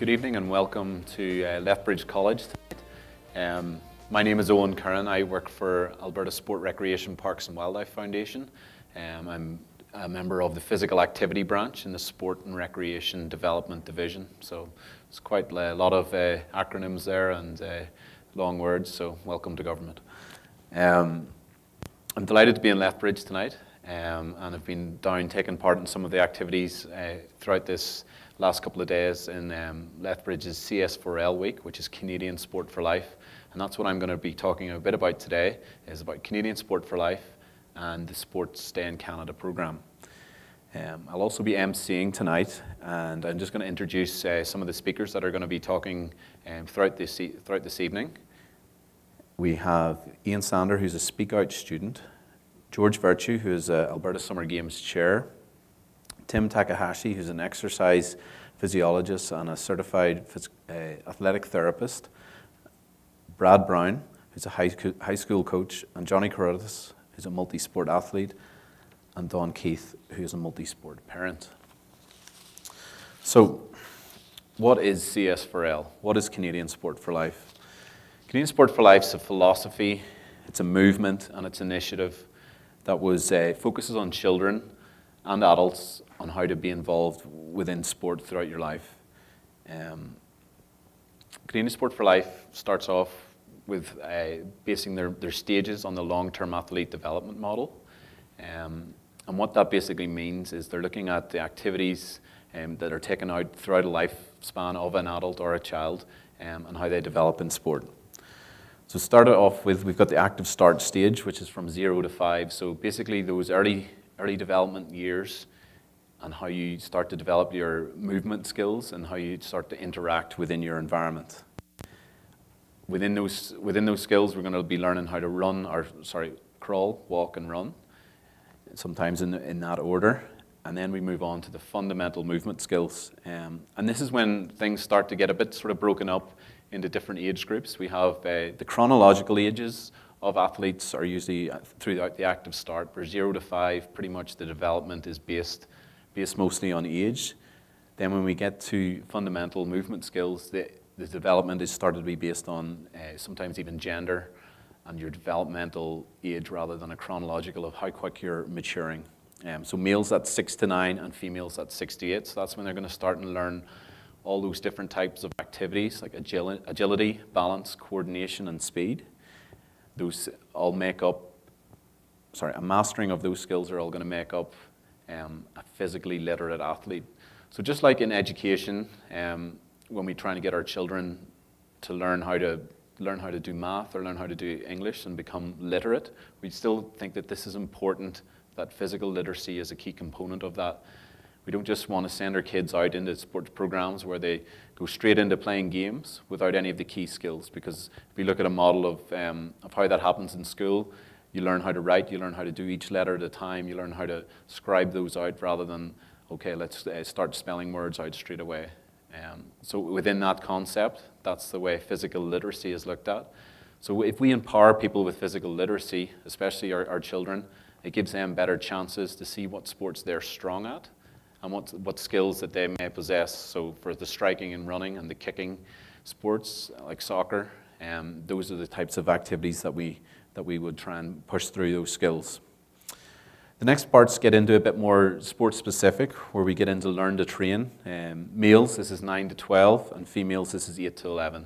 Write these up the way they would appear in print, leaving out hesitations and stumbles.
Good evening and welcome to Lethbridge College tonight. My name is Eoghan Curran. I work for Alberta Sport, Recreation, Parks and Wildlife Foundation. I'm a member of the Physical Activity branch in the Sport and Recreation Development Division. So it's quite a lot of acronyms there and long words, so welcome to government. I'm delighted to be in Lethbridge tonight and I've been down taking part in some of the activities throughout this last couple of days in Lethbridge's CS4L week, which is Canadian Sport for Life. And that's what I'm going to be talking a bit about today, is about Canadian Sport for Life and the Sports Stay in Canada program. I'll also be emceeing tonight, and I'm just going to introduce some of the speakers that are going to be talking throughout this evening. We have Iain Sander, who's a Speak Out student, George Virtue, who is Alberta Summer Games Chair, Tim Takahashi, who's an exercise physiologist and a certified athletic therapist, Brad Brown, who's a high school coach, and Johnny Korthuis, who's a multi-sport athlete, and Don Keith, who's a multi-sport parent. So, what is CS4L? What is Canadian Sport for Life? Canadian Sport for Life is a philosophy, it's a movement, and it's an initiative that focuses on children and adults on how to be involved within sport throughout your life. Canadian Sport for Life starts off with basing their stages on the long-term athlete development model. And what that basically means is they're looking at the activities that are taken out throughout a lifespan of an adult or a child and how they develop in sport. So started off with, we've got the active start stage, which is from 0 to 5. So basically those early development years and how you start to develop your movement skills and how you start to interact within your environment. Within those skills, we're going to be learning how to crawl, walk, and run, sometimes in that order. And then we move on to the fundamental movement skills. And this is when things start to get a bit sort of broken up into different age groups. We have the chronological ages of athletes are usually throughout the active start, where 0 to 5, pretty much the development is based mostly on age. Then when we get to fundamental movement skills, the development is started to be based on sometimes even gender and your developmental age rather than a chronological of how quick you're maturing. So males at 6 to 9 and females at 6 to 8. So that's when they're going to start and learn all those different types of activities like agility, balance, coordination, and speed. Those all make up, a mastering of those skills are all going to make up a physically literate athlete. So just like in education, when we're trying to get our children to learn how to do math or learn how to do English and become literate, we still think that this is important, that physical literacy is a key component of that. We don't just want to send our kids out into sports programs where they go straight into playing games without any of the key skills, because if you look at a model of how that happens in school, you learn how to write, you learn how to do each letter at a time, you learn how to scribe those out rather than, okay, let's start spelling words out straight away. So within that concept, that's the way physical literacy is looked at. So if we empower people with physical literacy, especially our children, it gives them better chances to see what sports they're strong at and what skills that they may possess. So for the striking and running and the kicking sports like soccer, those are the types of activities that we would try and push through those skills. The next parts get into a bit more sport specific, where we get into learn to train. Males, this is 9 to 12, and females, this is 8 to 11.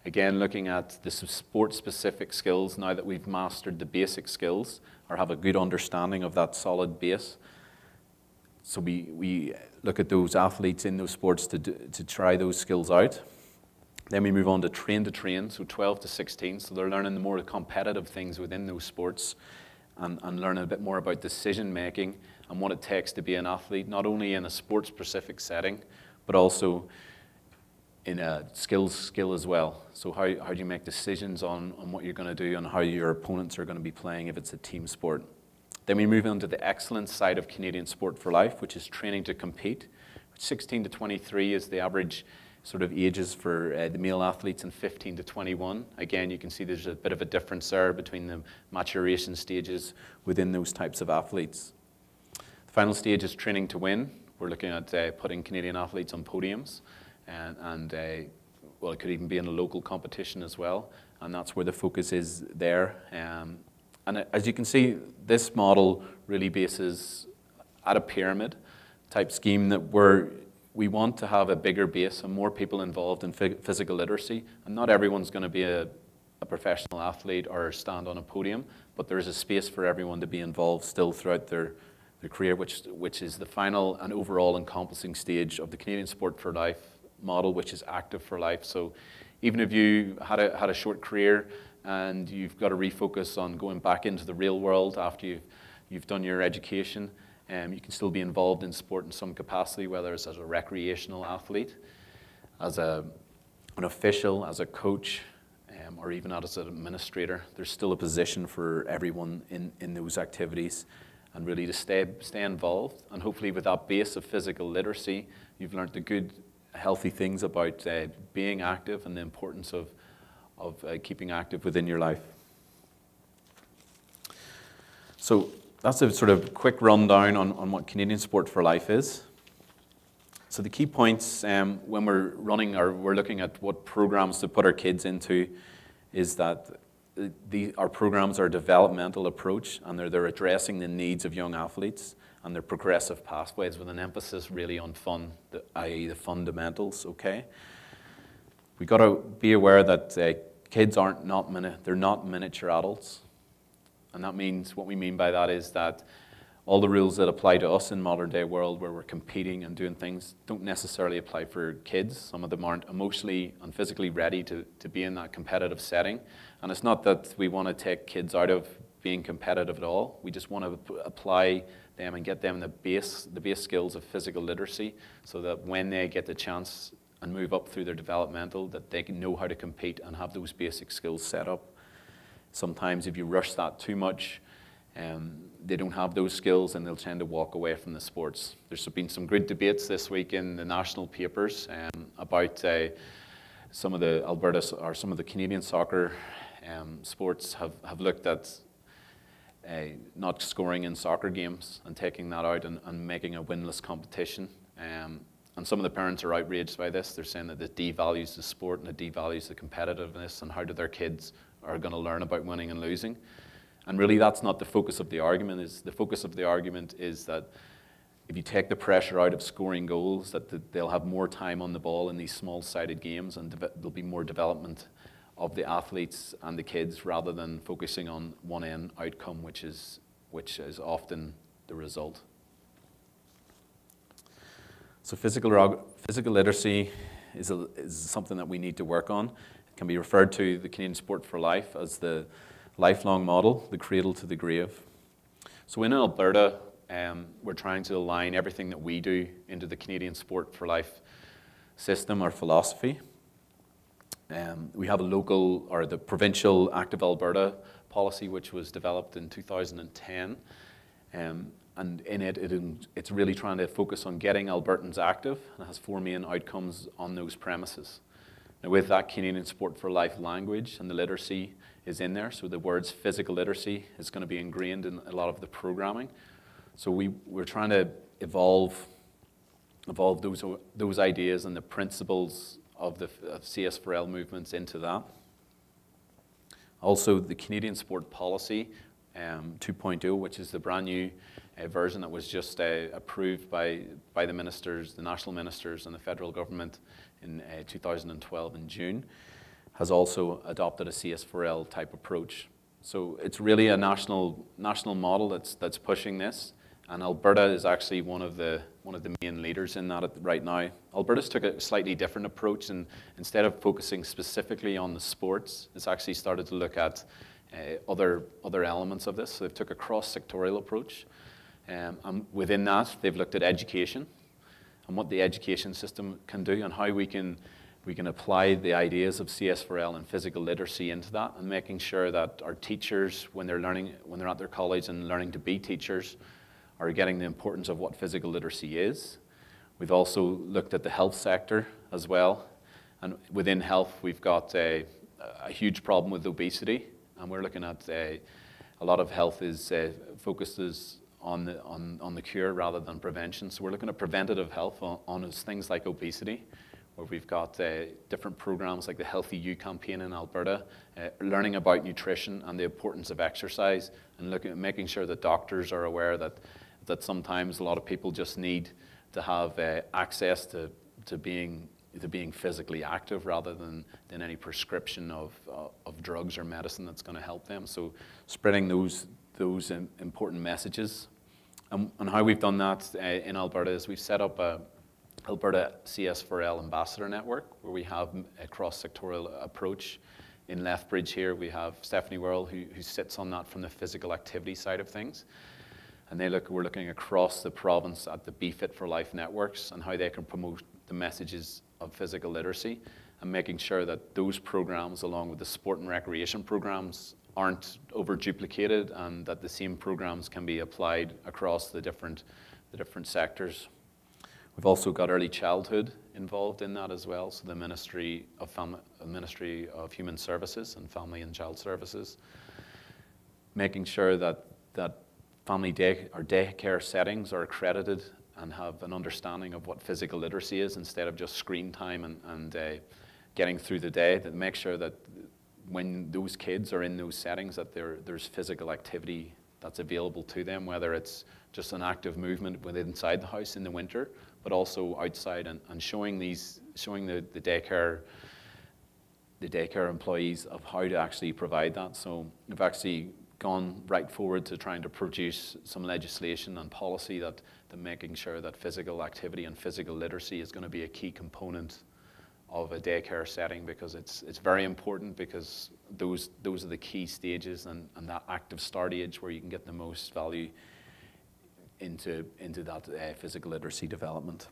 Again, looking at the sport specific skills now that we've mastered the basic skills or have a good understanding of that solid base. So we look at those athletes in those sports to try those skills out. Then we move on to train, so 12 to 16. So they're learning the more competitive things within those sports and learning a bit more about decision making and what it takes to be an athlete, not only in a sports specific setting, but also in a skill as well. So how do you make decisions on what you're going to do and how your opponents are going to be playing if it's a team sport. Then we move on to the excellence side of Canadian Sport for Life, which is training to compete. 16 to 23 is the average sort of ages for the male athletes, and 15 to 21. Again, you can see there's a bit of a difference there between the maturation stages within those types of athletes. The final stage is training to win. We're looking at putting Canadian athletes on podiums. well, it could even be in a local competition as well, and that's where the focus is there. And as you can see, this model really bases at a pyramid type scheme that we want to have a bigger base and more people involved in physical literacy. And not everyone's going to be a professional athlete or stand on a podium, but there's a space for everyone to be involved still throughout their career, which is the final and overall encompassing stage of the Canadian Sport for Life model, which is active for life. So even if you had a short career and you've got to refocus on going back into the real world after you've done your education, you can still be involved in sport in some capacity, whether it's as a recreational athlete, as an official, as a coach, or even as an administrator. There's still a position for everyone in those activities, and really to stay involved. And hopefully with that base of physical literacy, you've learned the good, healthy things about being active and the importance of keeping active within your life. So that's a sort of quick rundown on what Canadian Sport for Life is. So the key points when we're running or we're looking at what programs to put our kids into is that our programs are a developmental approach, and they're addressing the needs of young athletes, and they're progressive pathways with an emphasis really on fun, i.e. the fundamentals, okay? We've got to be aware that kids they're not miniature adults. And that means, what we mean by that is that all the rules that apply to us in modern day world where we're competing and doing things don't necessarily apply for kids. Some of them aren't emotionally and physically ready to be in that competitive setting. And it's not that we want to take kids out of being competitive at all. We just want to apply them and get them the base skills of physical literacy, so that when they get the chance and move up through their developmental, that they can know how to compete and have those basic skills set up. Sometimes if you rush that too much, they don't have those skills and they'll tend to walk away from the sports. There's been some good debates this week in the national papers about some of the Alberta or some of the Canadian soccer sports have looked at not scoring in soccer games and taking that out and making a winless competition. And some of the parents are outraged by this. They're saying that it devalues the sport and it devalues the competitiveness, and how do their kids are going to learn about winning and losing. And really that's not the focus of the argument. The focus of the argument is that if you take the pressure out of scoring goals, that they'll have more time on the ball in these small-sided games, and there'll be more development of the athletes and the kids, rather than focusing on one end outcome, which is often the result. So physical literacy is something that we need to work on. It can be referred to the Canadian Sport for Life as the lifelong model, the cradle to the grave. So in Alberta, we're trying to align everything that we do into the Canadian Sport for Life system or philosophy. We have a local, or the provincial Active Alberta policy, which was developed in 2010. And in it's really trying to focus on getting Albertans active, and it has 4 main outcomes on those premises. Now with that, Canadian Sport for Life language and the literacy is in there, so the words physical literacy is going to be ingrained in a lot of the programming. So we're trying to evolve those ideas and the principles of the CS4L movements into that. Also, the Canadian Sport Policy 2.0, which is the brand new version that was just approved by the ministers, the national ministers and the federal government in 2012 in June, has also adopted a CS4L type approach. So it's really a national model that's pushing this, and Alberta is actually one of the main leaders in that right now. Alberta's took a slightly different approach, and instead of focusing specifically on the sports, it's actually started to look at other elements of this. So they've took a cross-sectorial approach, and within that they've looked at education and what the education system can do, and how we can apply the ideas of CS4L and physical literacy into that, and making sure that our teachers, when they're at their college and learning to be teachers, are getting the importance of what physical literacy is. We've also looked at the health sector as well, and within health we've got a huge problem with obesity, and we're looking at a lot of health focuses on the cure rather than prevention. So we're looking at preventative health on things like obesity. where we've got different programs like the Healthy You campaign in Alberta, learning about nutrition and the importance of exercise, and looking at making sure that doctors are aware that sometimes a lot of people just need to have access to being physically active rather than any prescription of drugs or medicine that's going to help them. So spreading those important messages. And how we've done that in Alberta is we've set up a Alberta CS4L Ambassador Network, where we have a cross-sectorial approach. In Lethbridge here, we have Stephanie Worrell, who sits on that from the physical activity side of things. And we're looking across the province at the Be Fit for Life networks and how they can promote the messages of physical literacy, and making sure that those programs, along with the sport and recreation programs, aren't over-duplicated, and that the same programs can be applied across the different sectors. We've also got early childhood involved in that as well, so the Ministry of Human Services and Family and Child Services, making sure that family daycare settings are accredited and have an understanding of what physical literacy is, instead of just screen time and getting through the day, that make sure that when those kids are in those settings, that there's physical activity that's available to them, whether it's just an active movement within inside the house in the winter, but also outside, and showing the daycare employees of how to actually provide that. So we've actually gone right forward to trying to produce some legislation and policy that making sure that physical activity and physical literacy is going to be a key component of a daycare setting, because it's very important, because those are the key stages and that active start age where you can get the most value into that physical literacy development.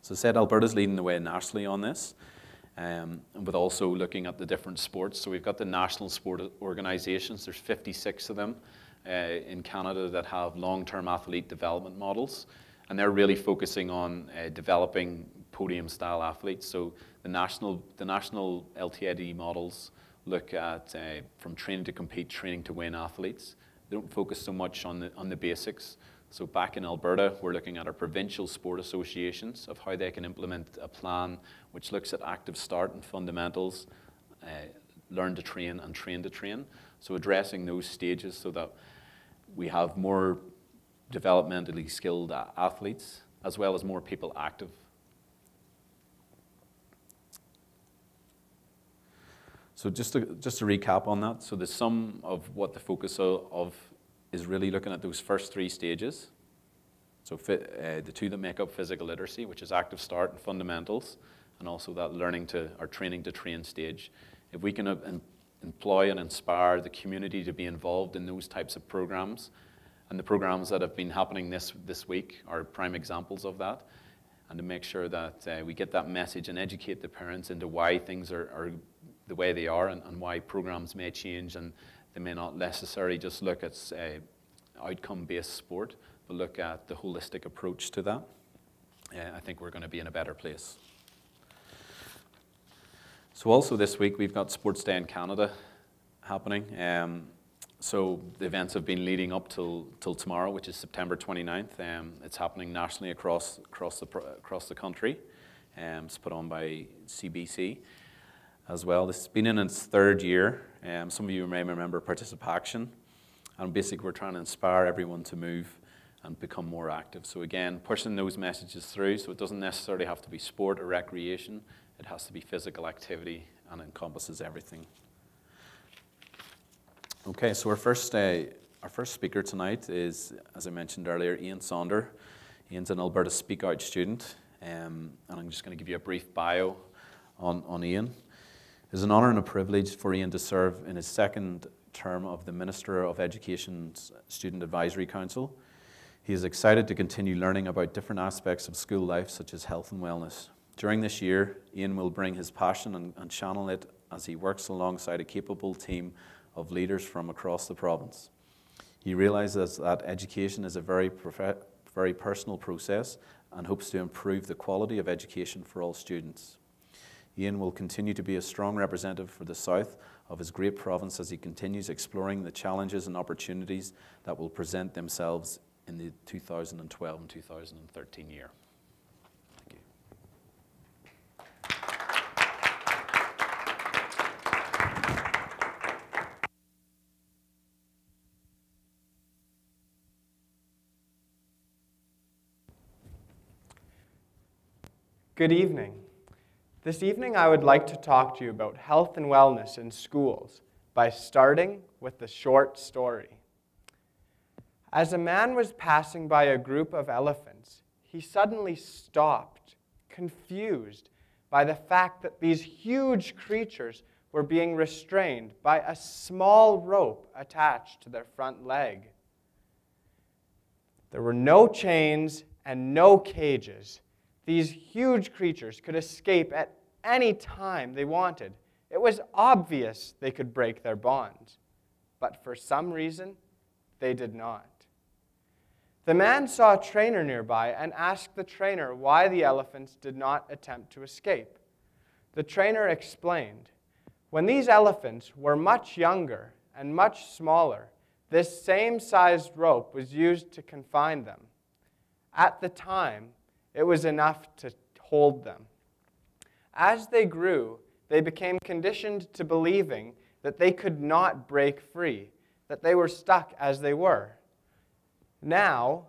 So I said Alberta's leading the way nationally on this, but also looking at the different sports. So we've got the national sport organisations. There's 56 of them in Canada that have long-term athlete development models, and they're really focusing on developing podium-style athletes. So the national LTID models look at from training to compete, training to win athletes. They don't focus so much on the basics. So back in Alberta, we're looking at our provincial sport associations of how they can implement a plan which looks at active start and fundamentals, learn to train and train to train. So addressing those stages so that we have more developmentally skilled athletes, as well as more people active. So just to recap on that, so the sum of what the focus of is really looking at those first three stages. So the two that make up physical literacy, which is active start and fundamentals, and also that learning to or training to train stage. If we can employ and inspire the community to be involved in those types of programs, and the programs that have been happening this week are prime examples of that, and to make sure that we get that message and educate the parents into why things are the way they are, and why programs may change, and they may not necessarily just look at outcome-based sport, but look at the holistic approach to that. I think we're going to be in a better place. So also this week we've got Sports Day in Canada happening. So the events have been leading up till tomorrow, which is September 29th. It's happening nationally across the country. It's put on by CBC as well. This has been in its third year. Some of you may remember Participation. And basically we're trying to inspire everyone to move and become more active. So again, pushing those messages through, so it doesn't necessarily have to be sport or recreation. It has to be physical activity, and encompasses everything. Okay, so our first speaker tonight is, as I mentioned earlier, Iain Sonder. Iain's an Alberta Speak Out student, and I'm just going to give you a brief bio on Iain. It is an honour and a privilege for Iain to serve in his second term of the Minister of Education's Student Advisory Council. He is excited to continue learning about different aspects of school life, such as health and wellness. During this year, Iain will bring his passion and channel it as he works alongside a capable team of leaders from across the province. He realises that education is a very personal process and hopes to improve the quality of education for all students. Iain will continue to be a strong representative for the south of his great province as he continues exploring the challenges and opportunities that will present themselves in the 2012 and 2013 year. Thank you. Good evening. This evening I would like to talk to you about health and wellness in schools by starting with a short story. As a man was passing by a group of elephants, he suddenly stopped, confused by the fact that these huge creatures were being restrained by a small rope attached to their front leg. There were no chains and no cages. These huge creatures could escape at any time they wanted. It was obvious they could break their bonds, but for some reason, they did not. The man saw a trainer nearby and asked the trainer why the elephants did not attempt to escape. The trainer explained, when these elephants were much younger and much smaller, this same sized rope was used to confine them. At the time, it was enough to hold them. As they grew, they became conditioned to believing that they could not break free, that they were stuck as they were. Now,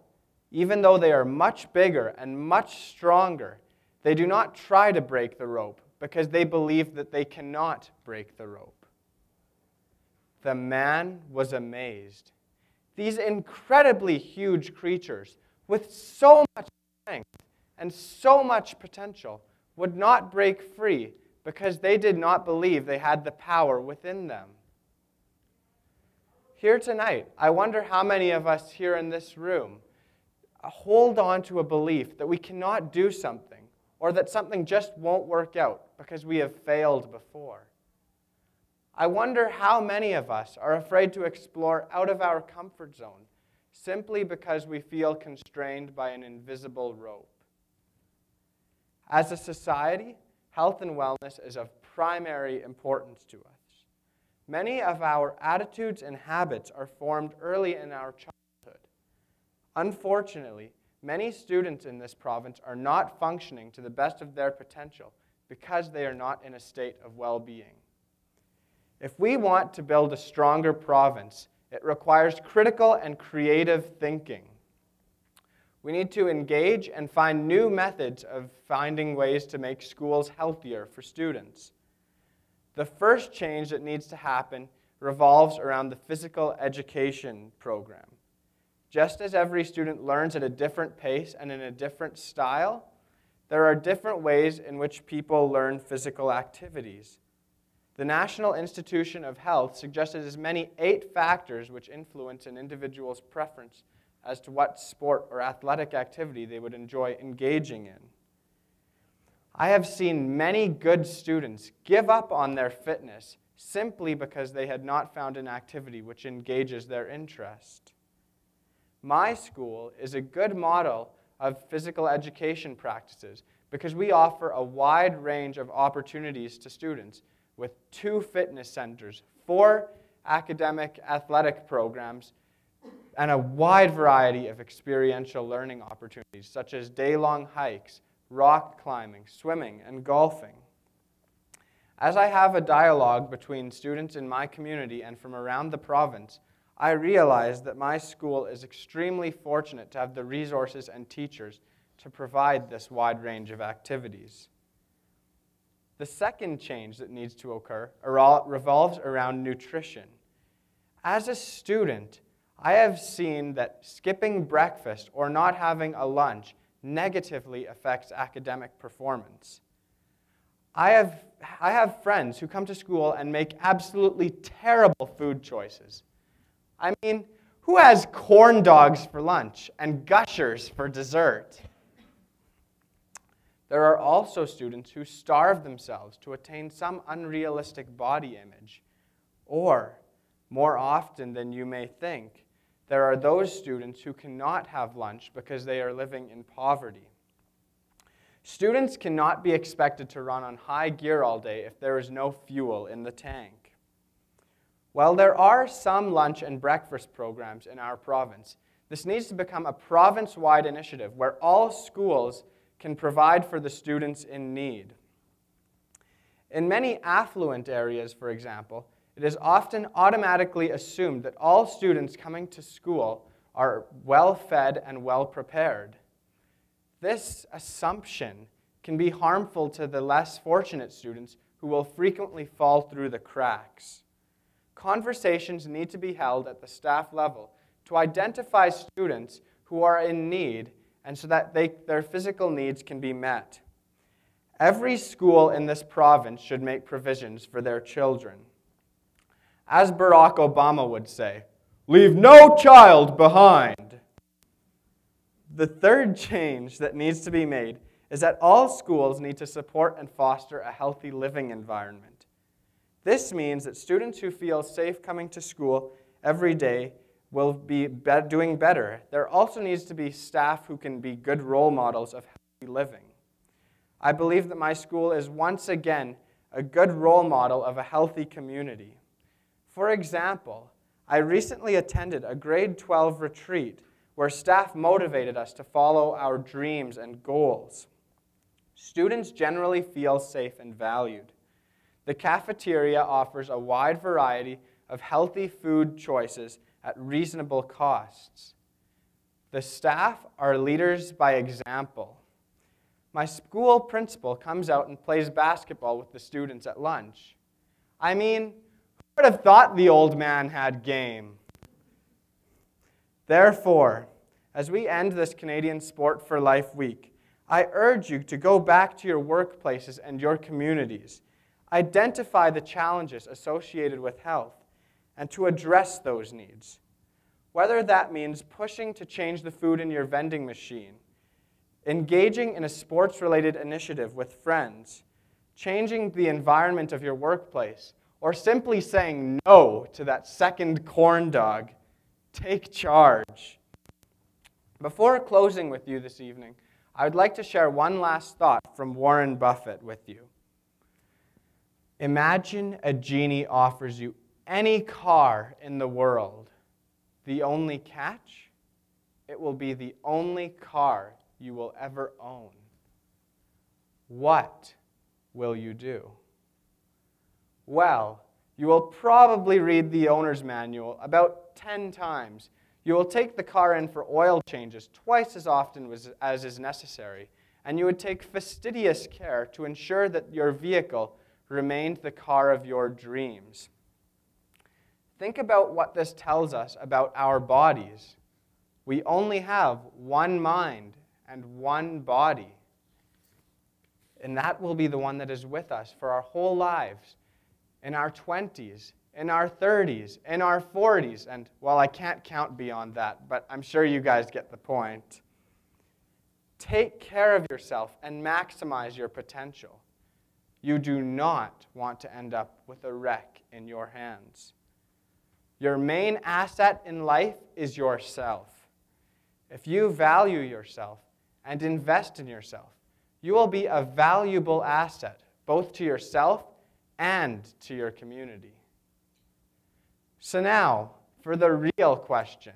even though they are much bigger and much stronger, they do not try to break the rope because they believe that they cannot break the rope. The man was amazed. These incredibly huge creatures with so much strength and so much potential would not break free because they did not believe they had the power within them. Here tonight, I wonder how many of us here in this room hold on to a belief that we cannot do something or that something just won't work out because we have failed before. I wonder how many of us are afraid to explore out of our comfort zone simply because we feel constrained by an invisible rope. As a society, health and wellness is of primary importance to us. Many of our attitudes and habits are formed early in our childhood. Unfortunately, many students in this province are not functioning to the best of their potential because they are not in a state of well-being. If we want to build a stronger province, it requires critical and creative thinking. We need to engage and find new methods of finding ways to make schools healthier for students. The first change that needs to happen revolves around the physical education program. Just as every student learns at a different pace and in a different style, there are different ways in which people learn physical activities. The National Institution of Health suggested as many 8 factors which influence an individual's preference as to what sport or athletic activity they would enjoy engaging in. I have seen many good students give up on their fitness simply because they had not found an activity which engages their interest. My school is a good model of physical education practices because we offer a wide range of opportunities to students with 2 fitness centers, 4 academic athletic programs, and a wide variety of experiential learning opportunities, such as day-long hikes, rock climbing, swimming, and golfing. As I have a dialogue between students in my community and from around the province, I realize that my school is extremely fortunate to have the resources and teachers to provide this wide range of activities. The second change that needs to occur revolves around nutrition. As a student, I have seen that skipping breakfast or not having a lunch negatively affects academic performance. I have friends who come to school and make absolutely terrible food choices. I mean, who has corn dogs for lunch and gushers for dessert? There are also students who starve themselves to attain some unrealistic body image. Or, more often than you may think, there are those students who cannot have lunch because they are living in poverty. Students cannot be expected to run on high gear all day if there is no fuel in the tank. While there are some lunch and breakfast programs in our province, This needs to become a province-wide initiative where all schools can provide for the students in need. In many affluent areas, for example, it is often automatically assumed that all students coming to school are well-fed and well-prepared. This assumption can be harmful to the less fortunate students who will frequently fall through the cracks. Conversations need to be held at the staff level to identify students who are in need and so that their physical needs can be met. Every school in this province should make provisions for their children. As Barack Obama would say, "Leave no child behind." The third change that needs to be made is that all schools need to support and foster a healthy living environment. This means that students who feel safe coming to school every day will be doing better. There also needs to be staff who can be good role models of healthy living. I believe that my school is once again a good role model of a healthy community. For example, I recently attended a grade 12 retreat where staff motivated us to follow our dreams and goals. Students generally feel safe and valued. The cafeteria offers a wide variety of healthy food choices at reasonable costs. The staff are leaders by example. My school principal comes out and plays basketball with the students at lunch. I mean, who would have thought the old man had game? Therefore, as we end this Canadian Sport for Life Week, I urge you to go back to your workplaces and your communities. Identify the challenges associated with health and to address those needs. Whether that means pushing to change the food in your vending machine, engaging in a sports-related initiative with friends, changing the environment of your workplace, or simply saying no to that second corn dog, take charge. Before closing with you this evening, I would like to share one last thought from Warren Buffett with you. Imagine a genie offers you any car in the world. The only catch? It will be the only car you will ever own. What will you do? Well, you will probably read the owner's manual about 10 times. You will take the car in for oil changes twice as often as is necessary, and you would take fastidious care to ensure that your vehicle remained the car of your dreams. Think about what this tells us about our bodies. We only have one mind and one body. And that will be the one that is with us for our whole lives, in our 20s, in our 30s, in our 40s, and, well, I can't count beyond that, but I'm sure you guys get the point. Take care of yourself and maximize your potential. You do not want to end up with a wreck in your hands. Your main asset in life is yourself. If you value yourself and invest in yourself, you will be a valuable asset both to yourself and to your community. So now, for the real question.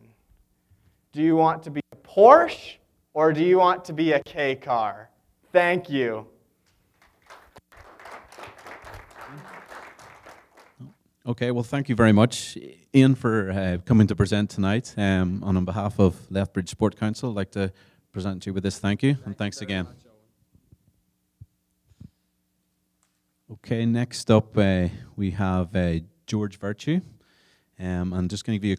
Do you want to be a Porsche or do you want to be a K car? Thank you. Okay, well, thank you very much, Iain, for coming to present tonight. And on behalf of Lethbridge Sport Council, I'd like to present you with this thank you, and thanks again. Okay, next up we have George Virtue. I'm just going to give you a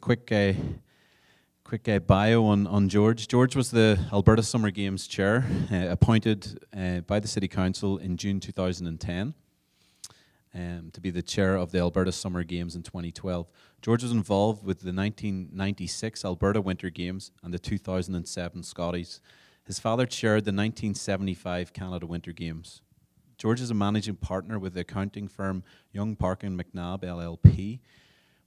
quick bio on George. George was the Alberta Summer Games chair, appointed by the City Council in June 2010. To be the chair of the Alberta Summer Games in 2012. George was involved with the 1996 Alberta Winter Games and the 2007 Scotties. His father chaired the 1975 Canada Winter Games. George is a managing partner with the accounting firm Young Parkin McNabb LLP,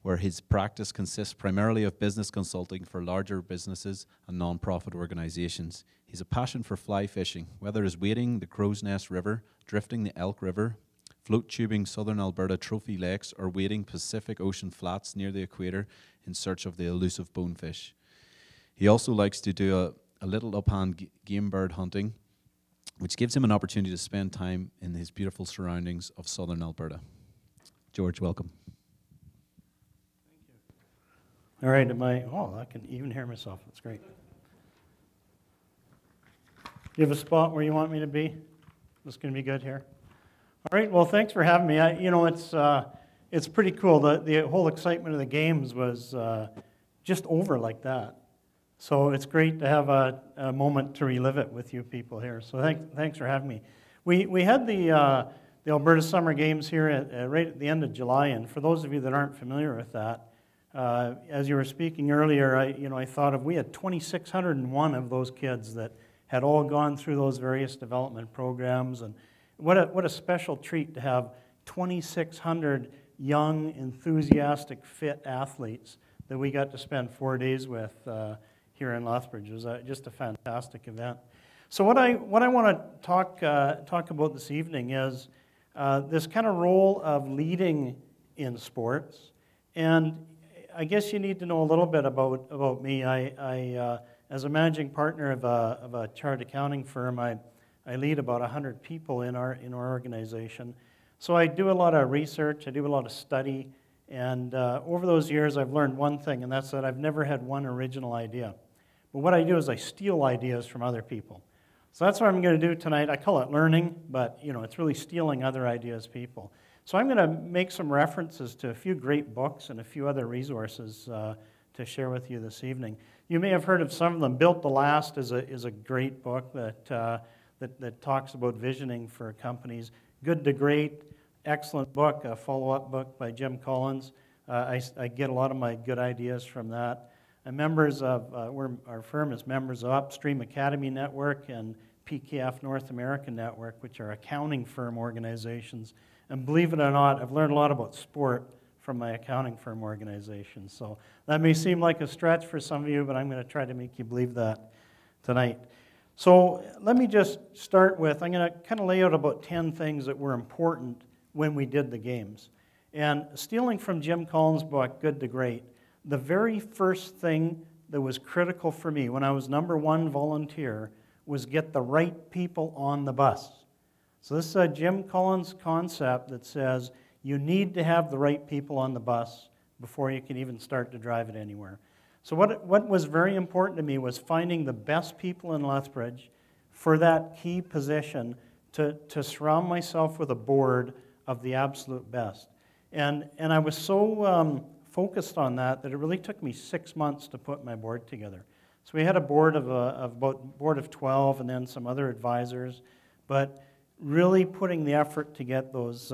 where his practice consists primarily of business consulting for larger businesses and non-profit organizations. He has a passion for fly fishing, whether it's wading the Crow's Nest River, drifting the Elk River, float tubing southern Alberta trophy lakes, or wading Pacific Ocean flats near the equator in search of the elusive bonefish. He also likes to do a little uphand game bird hunting, which gives him an opportunity to spend time in his beautiful surroundings of southern Alberta. George, welcome. All right, I can even hear myself. That's great. Do you have a spot where you want me to be? This going to be good here? All right, well, thanks for having me. It's pretty cool. The whole excitement of the games was just over like that. So it's great to have a moment to relive it with you people here. So thanks for having me. We had the Alberta Summer Games here right at the end of July, and for those of you that aren't familiar with that, as you were speaking earlier, I thought we had 2,601 of those kids that had all gone through those various development programs, and what a special treat to have 2,600 young, enthusiastic, fit athletes that we got to spend 4 days with here in Lethbridge. It was just a fantastic event. So what I want to talk about this evening is this kind of role of leading in sports, and I guess you need to know a little bit about me. I as a managing partner of a chartered accounting firm, I lead about 100 people in our organization. So I do a lot of research, I do a lot of study, and over those years I've learned one thing, and that's that I've never had one original idea. But what I do is I steal ideas from other people. So that's what I'm going to do tonight. I call it learning, but it's really stealing other ideas people. So I'm going to make some references to a few great books and a few other resources to share with you this evening. You may have heard of some of them. Built to Last is a great book that talks about visioning for companies. Good to Great, excellent book, a follow-up book by Jim Collins. I get a lot of my good ideas from that. Our firm is members of Upstream Academy Network and PKF North American Network, which are accounting firm organizations. And believe it or not, I've learned a lot about sport from my accounting firm organization. So that may seem like a stretch for some of you, but I'm going to try to make you believe that tonight. So let me just start with, I'm going to kind of lay out about 10 things that were important when we did the games. And stealing from Jim Collins' book, Good to Great, the very first thing that was critical for me when I was #1 volunteer was get the right people on the bus. So this is a Jim Collins concept that says you need to have the right people on the bus before you can even start to drive it anywhere. So what was very important to me was finding the best people in Lethbridge for that key position to surround myself with a board of the absolute best. And I was so focused on that it really took me 6 months to put my board together. So we had a board of 12 and then some other advisors, but really putting the effort to get those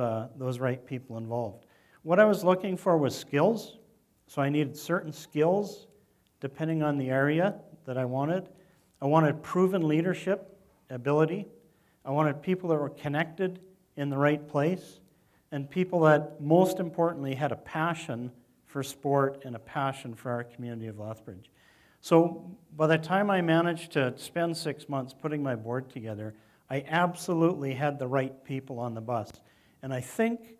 right people involved. What I was looking for was skills. So I needed certain skills depending on the area that I wanted. I wanted proven leadership ability. I wanted people that were connected in the right place, and people that, most importantly, had a passion for sport and a passion for our community of Lethbridge. So by the time I managed to spend 6 months putting my board together, I absolutely had the right people on the bus. And I think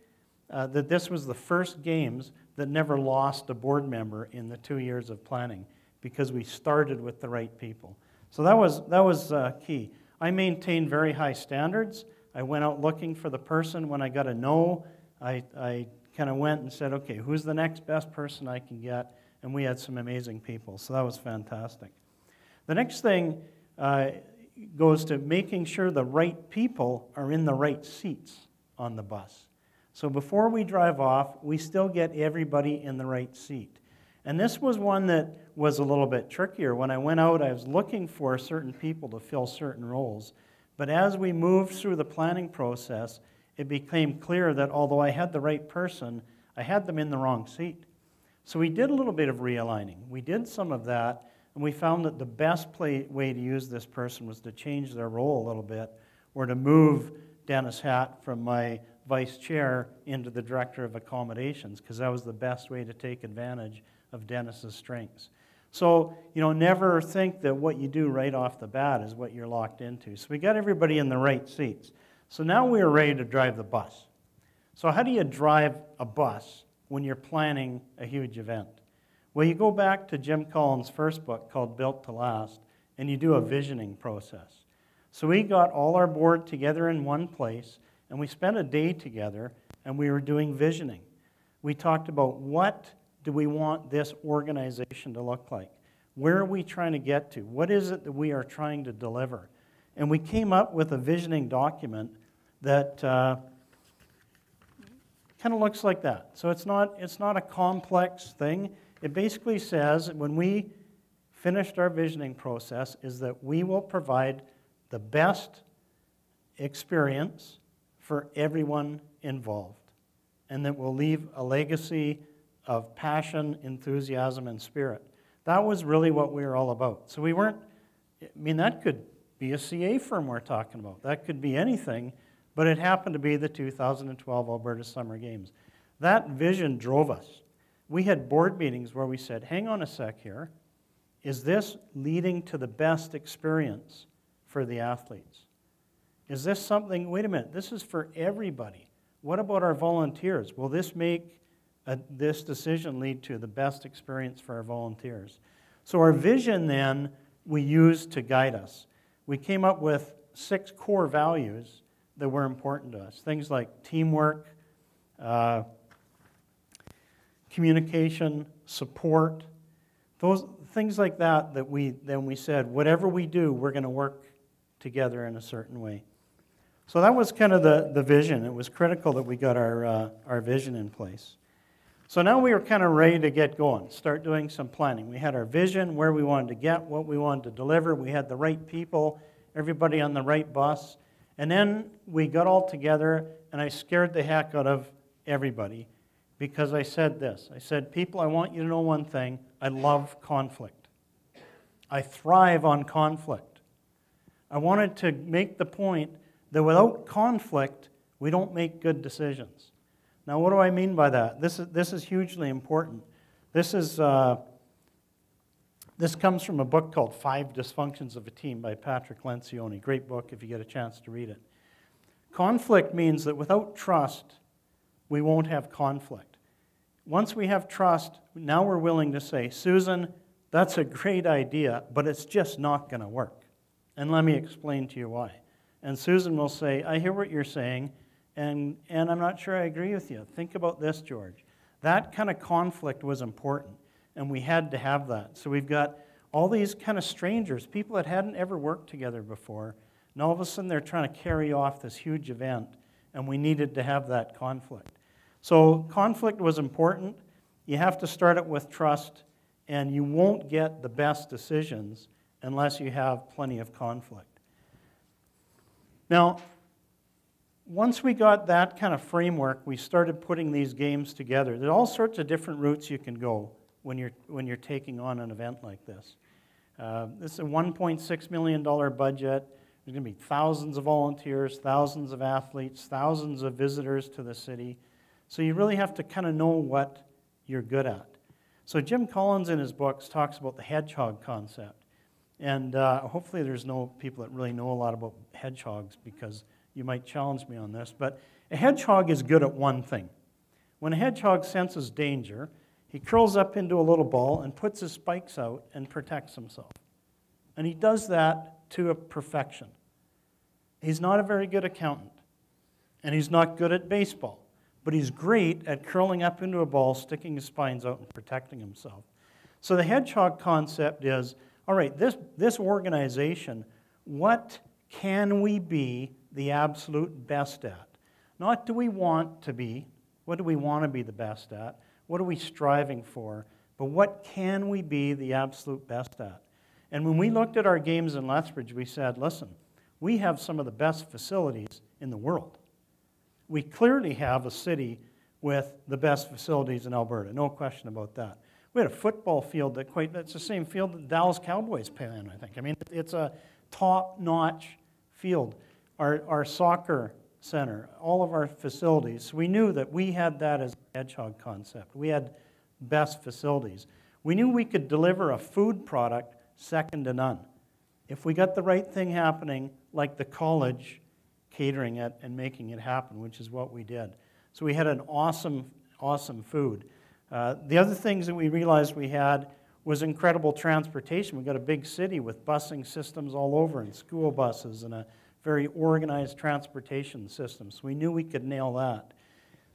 that this was the first games that never lost a board member in the 2 years of planning, because we started with the right people. So that was key. I maintained very high standards. I went out looking for the person. When I got a no, I kind of went and said, okay, who's the next best person I can get? And we had some amazing people, so that was fantastic. The next thing goes to making sure the right people are in the right seats on the bus. So before we drive off, we still get everybody in the right seat. And this was one that was a little bit trickier. When I went out, I was looking for certain people to fill certain roles. But as we moved through the planning process, it became clear that although I had the right person, I had them in the wrong seat. So we did a little bit of realigning. We did some of that, and we found that the best way to use this person was to change their role a little bit, or to move Dennis Hatt from my vice chair into the director of accommodations, because that was the best way to take advantage of Dennis's strengths. So, never think that what you do right off the bat is what you're locked into. So we got everybody in the right seats. So now we are ready to drive the bus. So how do you drive a bus when you're planning a huge event? Well, you go back to Jim Collins' first book called Built to Last, and you do a visioning process. So we got all our board together in one place, and we spent a day together, and we were doing visioning. We talked about what do we want this organization to look like? Where are we trying to get to? What is it that we are trying to deliver? And we came up with a visioning document that kind of looks like that. So it's not a complex thing. It basically says when we finished our visioning process is that we will provide the best experience for everyone involved, and that we'll leave a legacy of passion, enthusiasm, and spirit. That was really what we were all about. So we weren't, I mean, that could be a CA firm we're talking about. That could be anything, but it happened to be the 2012 Alberta Summer Games. That vision drove us. We had board meetings where we said, hang on a sec here, is this leading to the best experience for the athletes? Is this something, wait a minute, this is for everybody. What about our volunteers? Will this make this decision lead to the best experience for our volunteers? So our vision then we used to guide us. We came up with 6 core values that were important to us. Things like teamwork, communication, support, those things like that we said, whatever we do, we're going to work together in a certain way. So that was kind of the vision. It was critical that we got our vision in place. So now we were kind of ready to get going, start doing some planning. We had our vision, where we wanted to get, what we wanted to deliver. We had the right people, everybody on the right bus. And then we got all together, and I scared the heck out of everybody because I said this. I said, people, I want you to know one thing. I love conflict. I thrive on conflict. I wanted to make the point that without conflict, we don't make good decisions. Now, what do I mean by that? This is hugely important. This comes from a book called 5 Dysfunctions of a Team by Patrick Lencioni. Great book if you get a chance to read it. Conflict means that without trust, we won't have conflict. Once we have trust, now we're willing to say, Susan, that's a great idea, but it's just not going to work. And let me explain to you why. And Susan will say, I hear what you're saying, and I'm not sure I agree with you. Think about this, George. That kind of conflict was important, and we had to have that. So we've got all these kind of strangers, people that hadn't ever worked together before, and all of a sudden they're trying to carry off this huge event, and we needed to have that conflict. So conflict was important. You have to start it with trust, and you won't get the best decisions unless you have plenty of conflict. Now, once we got that kind of framework, we started putting these games together. There's all sorts of different routes you can go when you're taking on an event like this. This is a $1.6 million budget. There's going to be thousands of volunteers, thousands of athletes, thousands of visitors to the city. So you really have to kind of know what you're good at. So Jim Collins in his books talks about the hedgehog concept. And hopefully there's no people that really know a lot about hedgehogs because you might challenge me on this. But a hedgehog is good at one thing. When a hedgehog senses danger, he curls up into a little ball and puts his spikes out and protects himself. And he does that to a perfection. He's not a very good accountant. And he's not good at baseball. But he's great at curling up into a ball, sticking his spines out, and protecting himself. So the hedgehog concept is, all right, this organization, what can we be the absolute best at? Not do we want to be, what do we want to be the best at? What are we striving for? But what can we be the absolute best at? And when we looked at our games in Lethbridge, we said, listen, we have some of the best facilities in the world. We clearly have a city with the best facilities in Alberta, no question about that. We had a football field that's the same field that the Dallas Cowboys play in, I think. I mean, it's a top-notch field. Our soccer center, all of our facilities, we knew that we had that as a hedgehog concept. We had best facilities. We knew we could deliver a food product second to none. If we got the right thing happening, like the college catering it and making it happen, which is what we did. So we had an awesome, awesome food. The other things that we realized we had was incredible transportation. We've got a big city with busing systems all over and school buses and a very organized transportation system. So we knew we could nail that.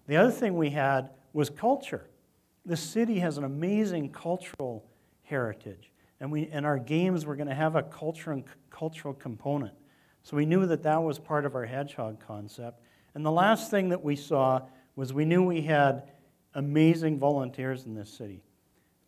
The other thing we had was culture. The city has an amazing cultural heritage. And our games were going to have a cultural component. So we knew that that was part of our hedgehog concept. And the last thing that we saw was we knew we had amazing volunteers in this city.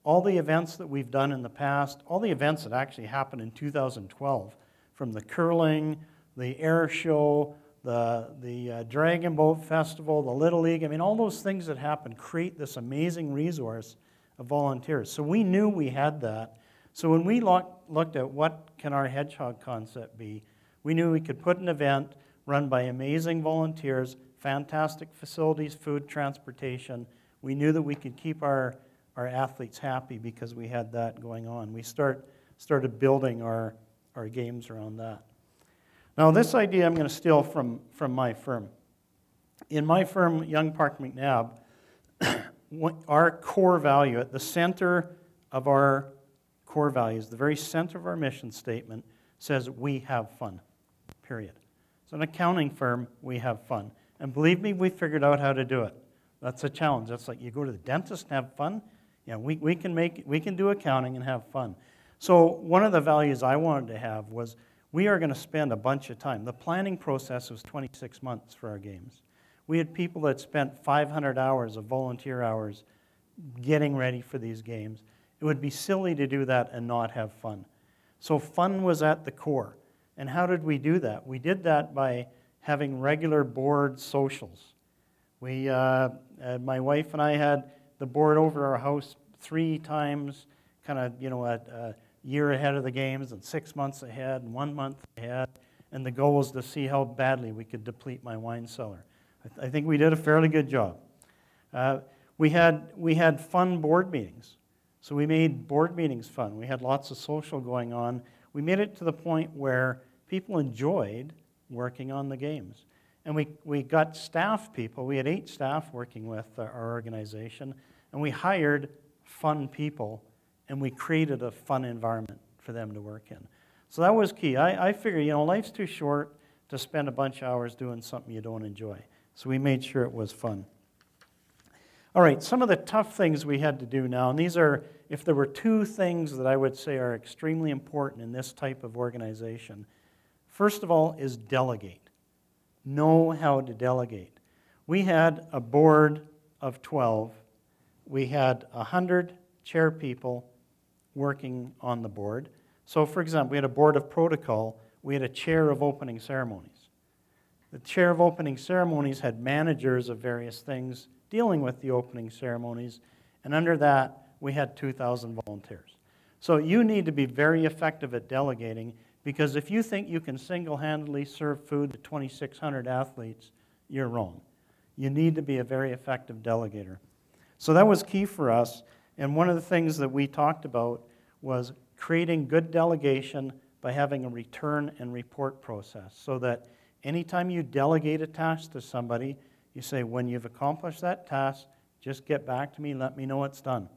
All the events that we've done in the past, all the events that actually happened in 2012, from the curling, the air show, the Dragon Boat Festival, the Little League, I mean, all those things that happen create this amazing resource of volunteers. So we knew we had that. So when we looked at what can our hedgehog concept be, we knew we could put an event run by amazing volunteers, fantastic facilities, food, transportation. We knew that we could keep our athletes happy because we had that going on. We started building our games around that. Now this idea I'm going to steal from my firm. In my firm, Young Park McNabb, our core value, at the center of our core values, the very center of our mission statement, says we have fun, period. So an accounting firm, we have fun. And believe me, we figured out how to do it. That's a challenge. That's like you go to the dentist and have fun. Yeah, we can do accounting and have fun. So one of the values I wanted to have was we are going to spend a bunch of time. The planning process was 26 months for our games. We had people that spent 500 hours of volunteer hours getting ready for these games. It would be silly to do that and not have fun. So fun was at the core. And how did we do that? We did that by having regular board socials. My wife and I had the board over our house 3 times, kind of, a year ahead of the games and 6 months ahead and 1 month ahead. And the goal was to see how badly we could deplete my wine cellar. I think we did a fairly good job. We had fun board meetings. So we made board meetings fun. We had lots of social going on. We made it to the point where people enjoyed working on the games. And we got staff people. We had 8 staff working with our organization. And we hired fun people. And we created a fun environment for them to work in. So that was key. I figured, life's too short to spend a bunch of hours doing something you don't enjoy. So we made sure it was fun. All right, some of the tough things we had to do now, and these are, if there were 2 things that I would say are extremely important in this type of organization, first of all is delegate. Know how to delegate. We had a board of 12. We had 100 chair people working on the board. So, for example, we had a board of protocol. We had a chair of opening ceremonies. The chair of opening ceremonies had managers of various things dealing with the opening ceremonies, and under that, we had 2,000 volunteers. So you need to be very effective at delegating, because if you think you can single-handedly serve food to 2,600 athletes, you're wrong. You need to be a very effective delegator. So that was key for us, and one of the things that we talked about was creating good delegation by having a return and report process, so that anytime you delegate a task to somebody, you say, when you've accomplished that task, just get back to me, let me know it's done.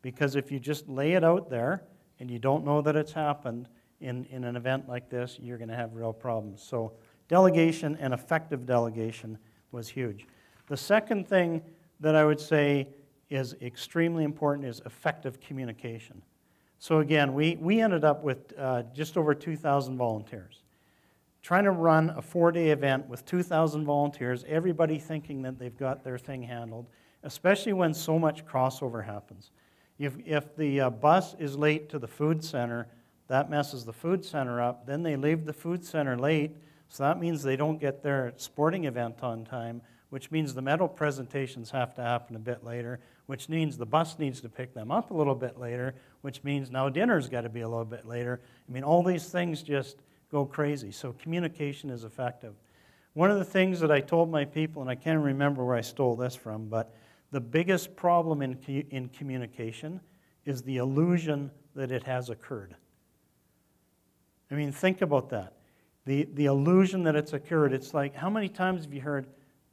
Because if you just lay it out there and you don't know that it's happened in an event like this, you're going to have real problems. So delegation and effective delegation was huge. The second thing that I would say is extremely important is effective communication. So again, we ended up with just over 2,000 volunteers. Trying to run a 4-day event with 2,000 volunteers, everybody thinking that they've got their thing handled, especially when so much crossover happens. If the bus is late to the food center, that messes the food center up. Then they leave the food center late, so that means they don't get their sporting event on time, which means the medal presentations have to happen a bit later, which means the bus needs to pick them up a little bit later, which means now dinner's got to be a little bit later. I mean, all these things just go crazy. So communication is effective. One of the things that I told my people, and I can't remember where I stole this from, but the biggest problem in communication is the illusion that it has occurred. I mean, think about that. The illusion that it's occurred. It's like, how many times have you heard,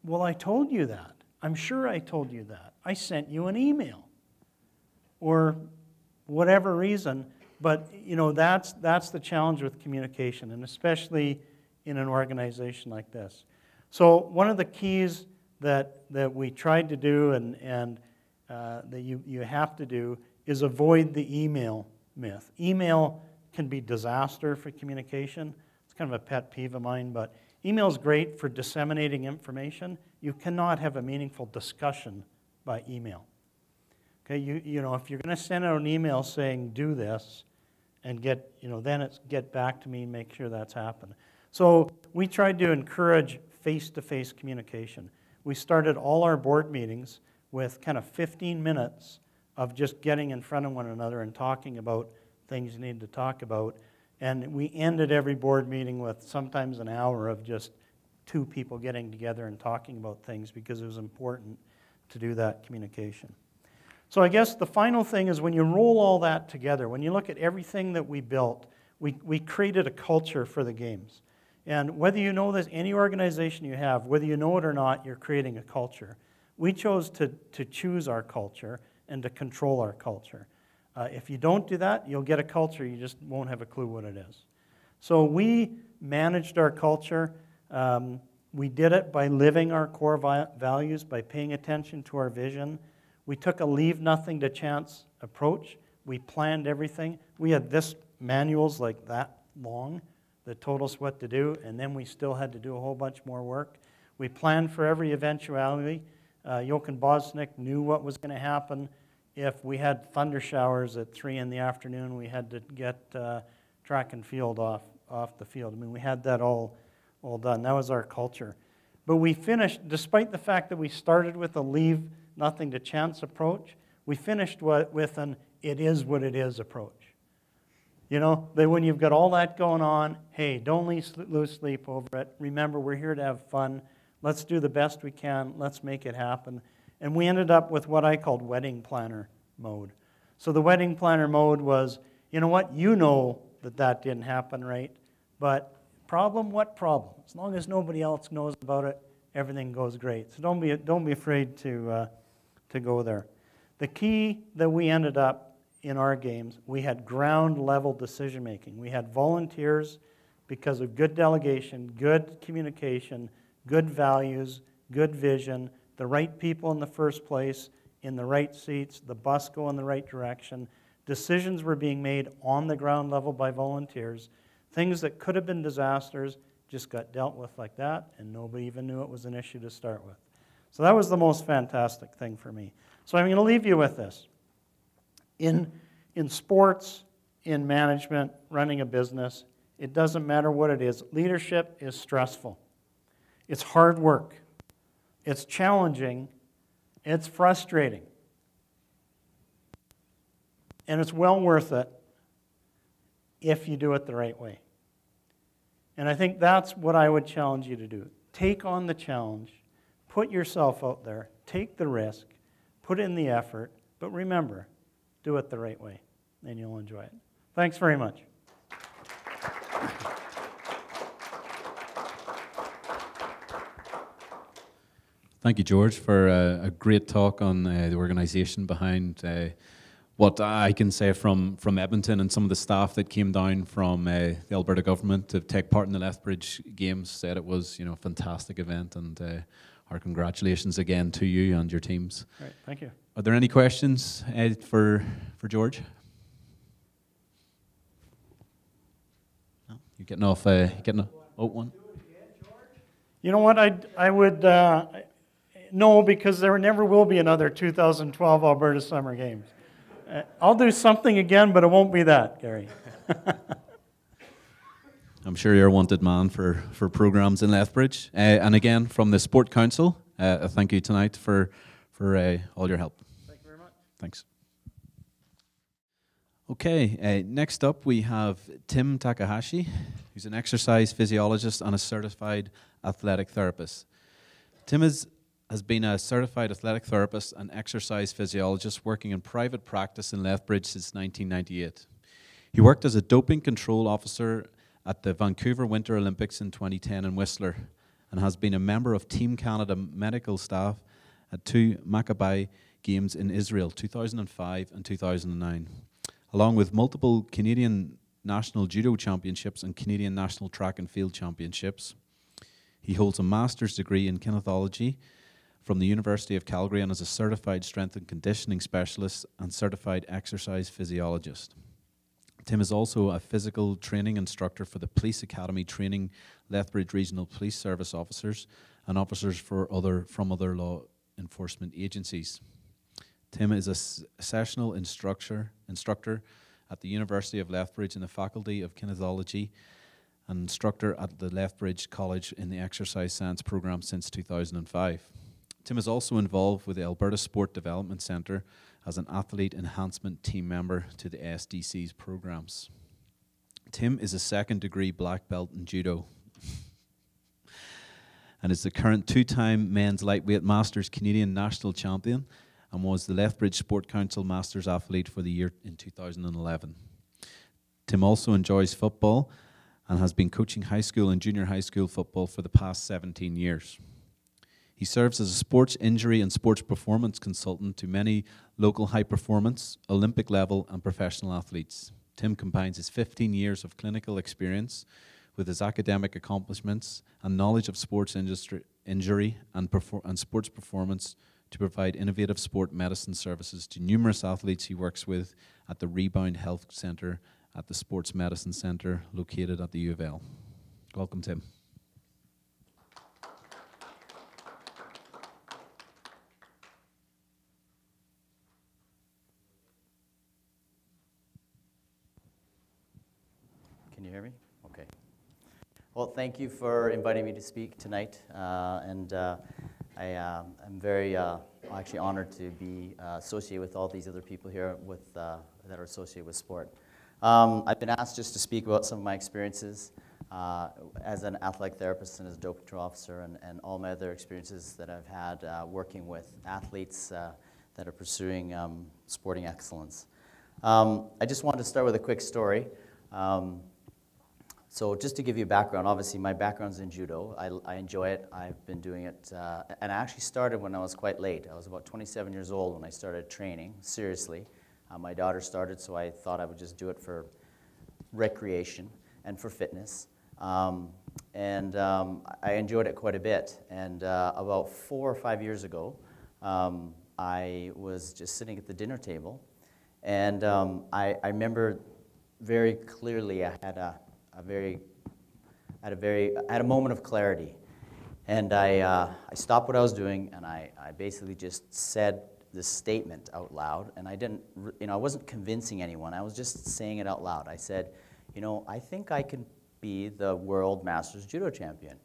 well, I told you that. I'm sure I told you that. I sent you an email. or whatever reason. But that's the challenge with communication, and especially in an organization like this. So one of the keys that we tried to do and that you have to do is avoid the email myth. Email can be disaster for communication. It's kind of a pet peeve of mine, but email is great for disseminating information. You cannot have a meaningful discussion by email. Okay, if you're going to send out an email saying do this, and then it's get back to me and make sure that's happened. So we tried to encourage face-to-face communication. We started all our board meetings with kind of 15 minutes of just getting in front of one another and talking about things you need to talk about. And we ended every board meeting with sometimes an hour of just two people getting together and talking about things because it was important to do that communication. So I guess the final thing is when you roll all that together, when you look at everything that we built, we created a culture for the games. And whether you know this, any organization you have, whether you know it or not, you're creating a culture. We chose to choose our culture and to control our culture. If you don't do that, you'll get a culture, you just won't have a clue what it is. So we managed our culture. We did it by living our core values, by paying attention to our vision. We took a leave nothing to chance approach. We planned everything. We had this manuals like that long that told us what to do, and then we still had to do a whole bunch more work. We planned for every eventuality. Eoghan Bosnick knew what was going to happen. If we had thunder showers at 3 in the afternoon, we had to get track and field off the field. I mean, we had that all done. That was our culture. But we finished, despite the fact that we started with a leave nothing to chance approach, we finished with an it is what it is approach. When you've got all that going on, hey, don't lose sleep over it. Remember, we're here to have fun. Let's do the best we can. Let's make it happen. And we ended up with what I called wedding planner mode. So the wedding planner mode was, you know what? You know that didn't happen, right? But problem? What problem? As long as nobody else knows about it, everything goes great. So don't be afraid to go there. The key that we ended up in our games, we had ground level decision making. We had volunteers because of good delegation, good communication, good values, good vision, the right people in the first place, in the right seats, the bus go in the right direction. Decisions were being made on the ground level by volunteers. Things that could have been disasters just got dealt with like that, and nobody even knew it was an issue to start with. So that was the most fantastic thing for me. So I'm going to leave you with this. In sports, in management, running a business, it doesn't matter what it is. Leadership is stressful. It's hard work. It's challenging. It's frustrating. And it's well worth it if you do it the right way. And I think that's what I would challenge you to do. Take on the challenge. Put yourself out there. Take the risk. Put in the effort. But remember, do it the right way, and you'll enjoy it. Thanks very much. Thank you, George, for a great talk on the organisation behind what I can say from Edmonton and some of the staff that came down from the Alberta government to take part in the Lethbridge Games said it was a fantastic event, and our congratulations again to you and your teams. Right, thank you. Are there any questions for George? No, you're getting off. One. You know what? I would no, because there never will be another 2012 Alberta Summer Games. I'll do something again, but it won't be that, Gary. I'm sure you're a wanted man for programs in Lethbridge. And again, from the Sport Council, thank you tonight for all your help. Thank you very much. Thanks. Okay, next up we have Tim Takahashi, who's an exercise physiologist and a certified athletic therapist. Tim has been a certified athletic therapist and exercise physiologist working in private practice in Lethbridge since 1998. He worked as a doping control officer at the Vancouver Winter Olympics in 2010 in Whistler and has been a member of Team Canada medical staff at 2 Maccabi Games in Israel, 2005 and 2009, along with multiple Canadian National Judo Championships and Canadian National Track and Field Championships. He holds a master's degree in kinesiology from the University of Calgary and is a certified strength and conditioning specialist and certified exercise physiologist. Tim is also a physical training instructor for the Police Academy, training Lethbridge Regional Police Service officers and officers from other law enforcement agencies. Tim is a sessional instructor at the University of Lethbridge in the Faculty of Kinesiology and instructor at the Lethbridge College in the Exercise Science program since 2005. Tim is also involved with the Alberta Sport Development Centre as an athlete enhancement team member to the SDC's programs. Tim is a second-degree black belt in judo and is the current two-time men's lightweight masters Canadian national champion and was the Lethbridge Sport Council Masters athlete for the year in 2011. Tim also enjoys football and has been coaching high school and junior high school football for the past 17 years. He serves as a sports injury and sports performance consultant to many local high-performance, Olympic-level and professional athletes. Tim combines his 15 years of clinical experience with his academic accomplishments and knowledge of sports injury and sports performance to provide innovative sport medicine services to numerous athletes he works with at the Rebound Health Centre at the Sports Medicine Centre located at the U of L. Welcome, Tim. Can you hear me? Okay. Well, thank you for inviting me to speak tonight, I'm very actually honored to be associated with all these other people here that are associated with sport. I've been asked just to speak about some of my experiences as an athletic therapist and as a doping control officer, and all my other experiences that I've had working with athletes that are pursuing sporting excellence. I just wanted to start with a quick story. So just to give you a background, obviously my background's in judo. I enjoy it. I've been doing it, and I actually started when I was quite late. I was about 27 years old when I started training, seriously. My daughter started, so I thought I would just do it for recreation and for fitness. I enjoyed it quite a bit. And about 4 or 5 years ago, I was just sitting at the dinner table, and I remember very clearly I had a moment of clarity, and I stopped what I was doing, and I basically just said this statement out loud, and I wasn't convincing anyone. I was just saying it out loud. I said, I think I can be the world masters judo champion,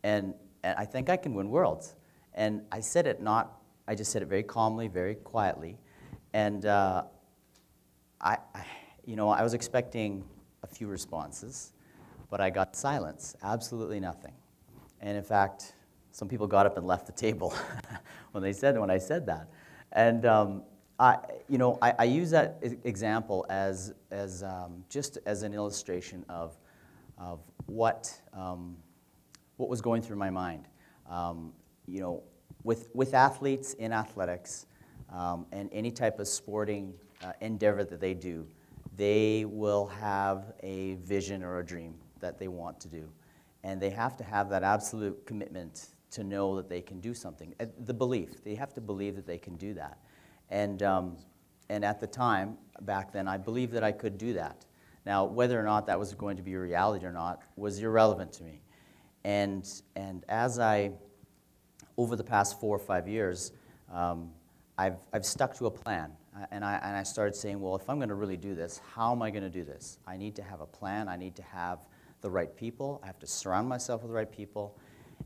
and I think I can win worlds. And I said it I just said it very calmly, very quietly, and I was expecting a few responses, but I got silence, absolutely nothing. And in fact, some people got up and left the table when I said that. And I use that example as just as an illustration of what was going through my mind. With athletes in athletics and any type of sporting endeavor that they do, they will have a vision or a dream that they want to do. And they have to have that absolute commitment to know that they can do something. The belief, they have to believe that they can do that. And at the time, back then, I believed that I could do that. Now, whether or not that was going to be a reality or not was irrelevant to me. And as over the past 4 or 5 years, I've stuck to a plan. And I started saying, well, if I'm going to really do this, how am I going to do this? I need to have a plan. I need to have the right people. I have to surround myself with the right people.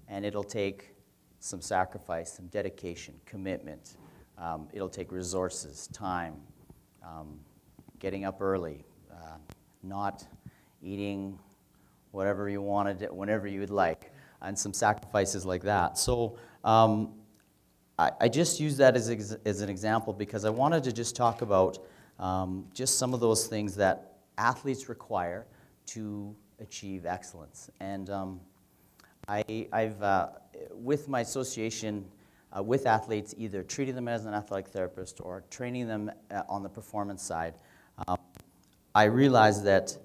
And it'll take some sacrifice, some dedication, commitment. It'll take resources, time, getting up early, not eating whatever you wanted, whenever you would like, and some sacrifices like that. So I just use that as an example because I wanted to just talk about just some of those things that athletes require to achieve excellence. And I've with my association, with athletes, either treating them as an athletic therapist or training them on the performance side, I realized that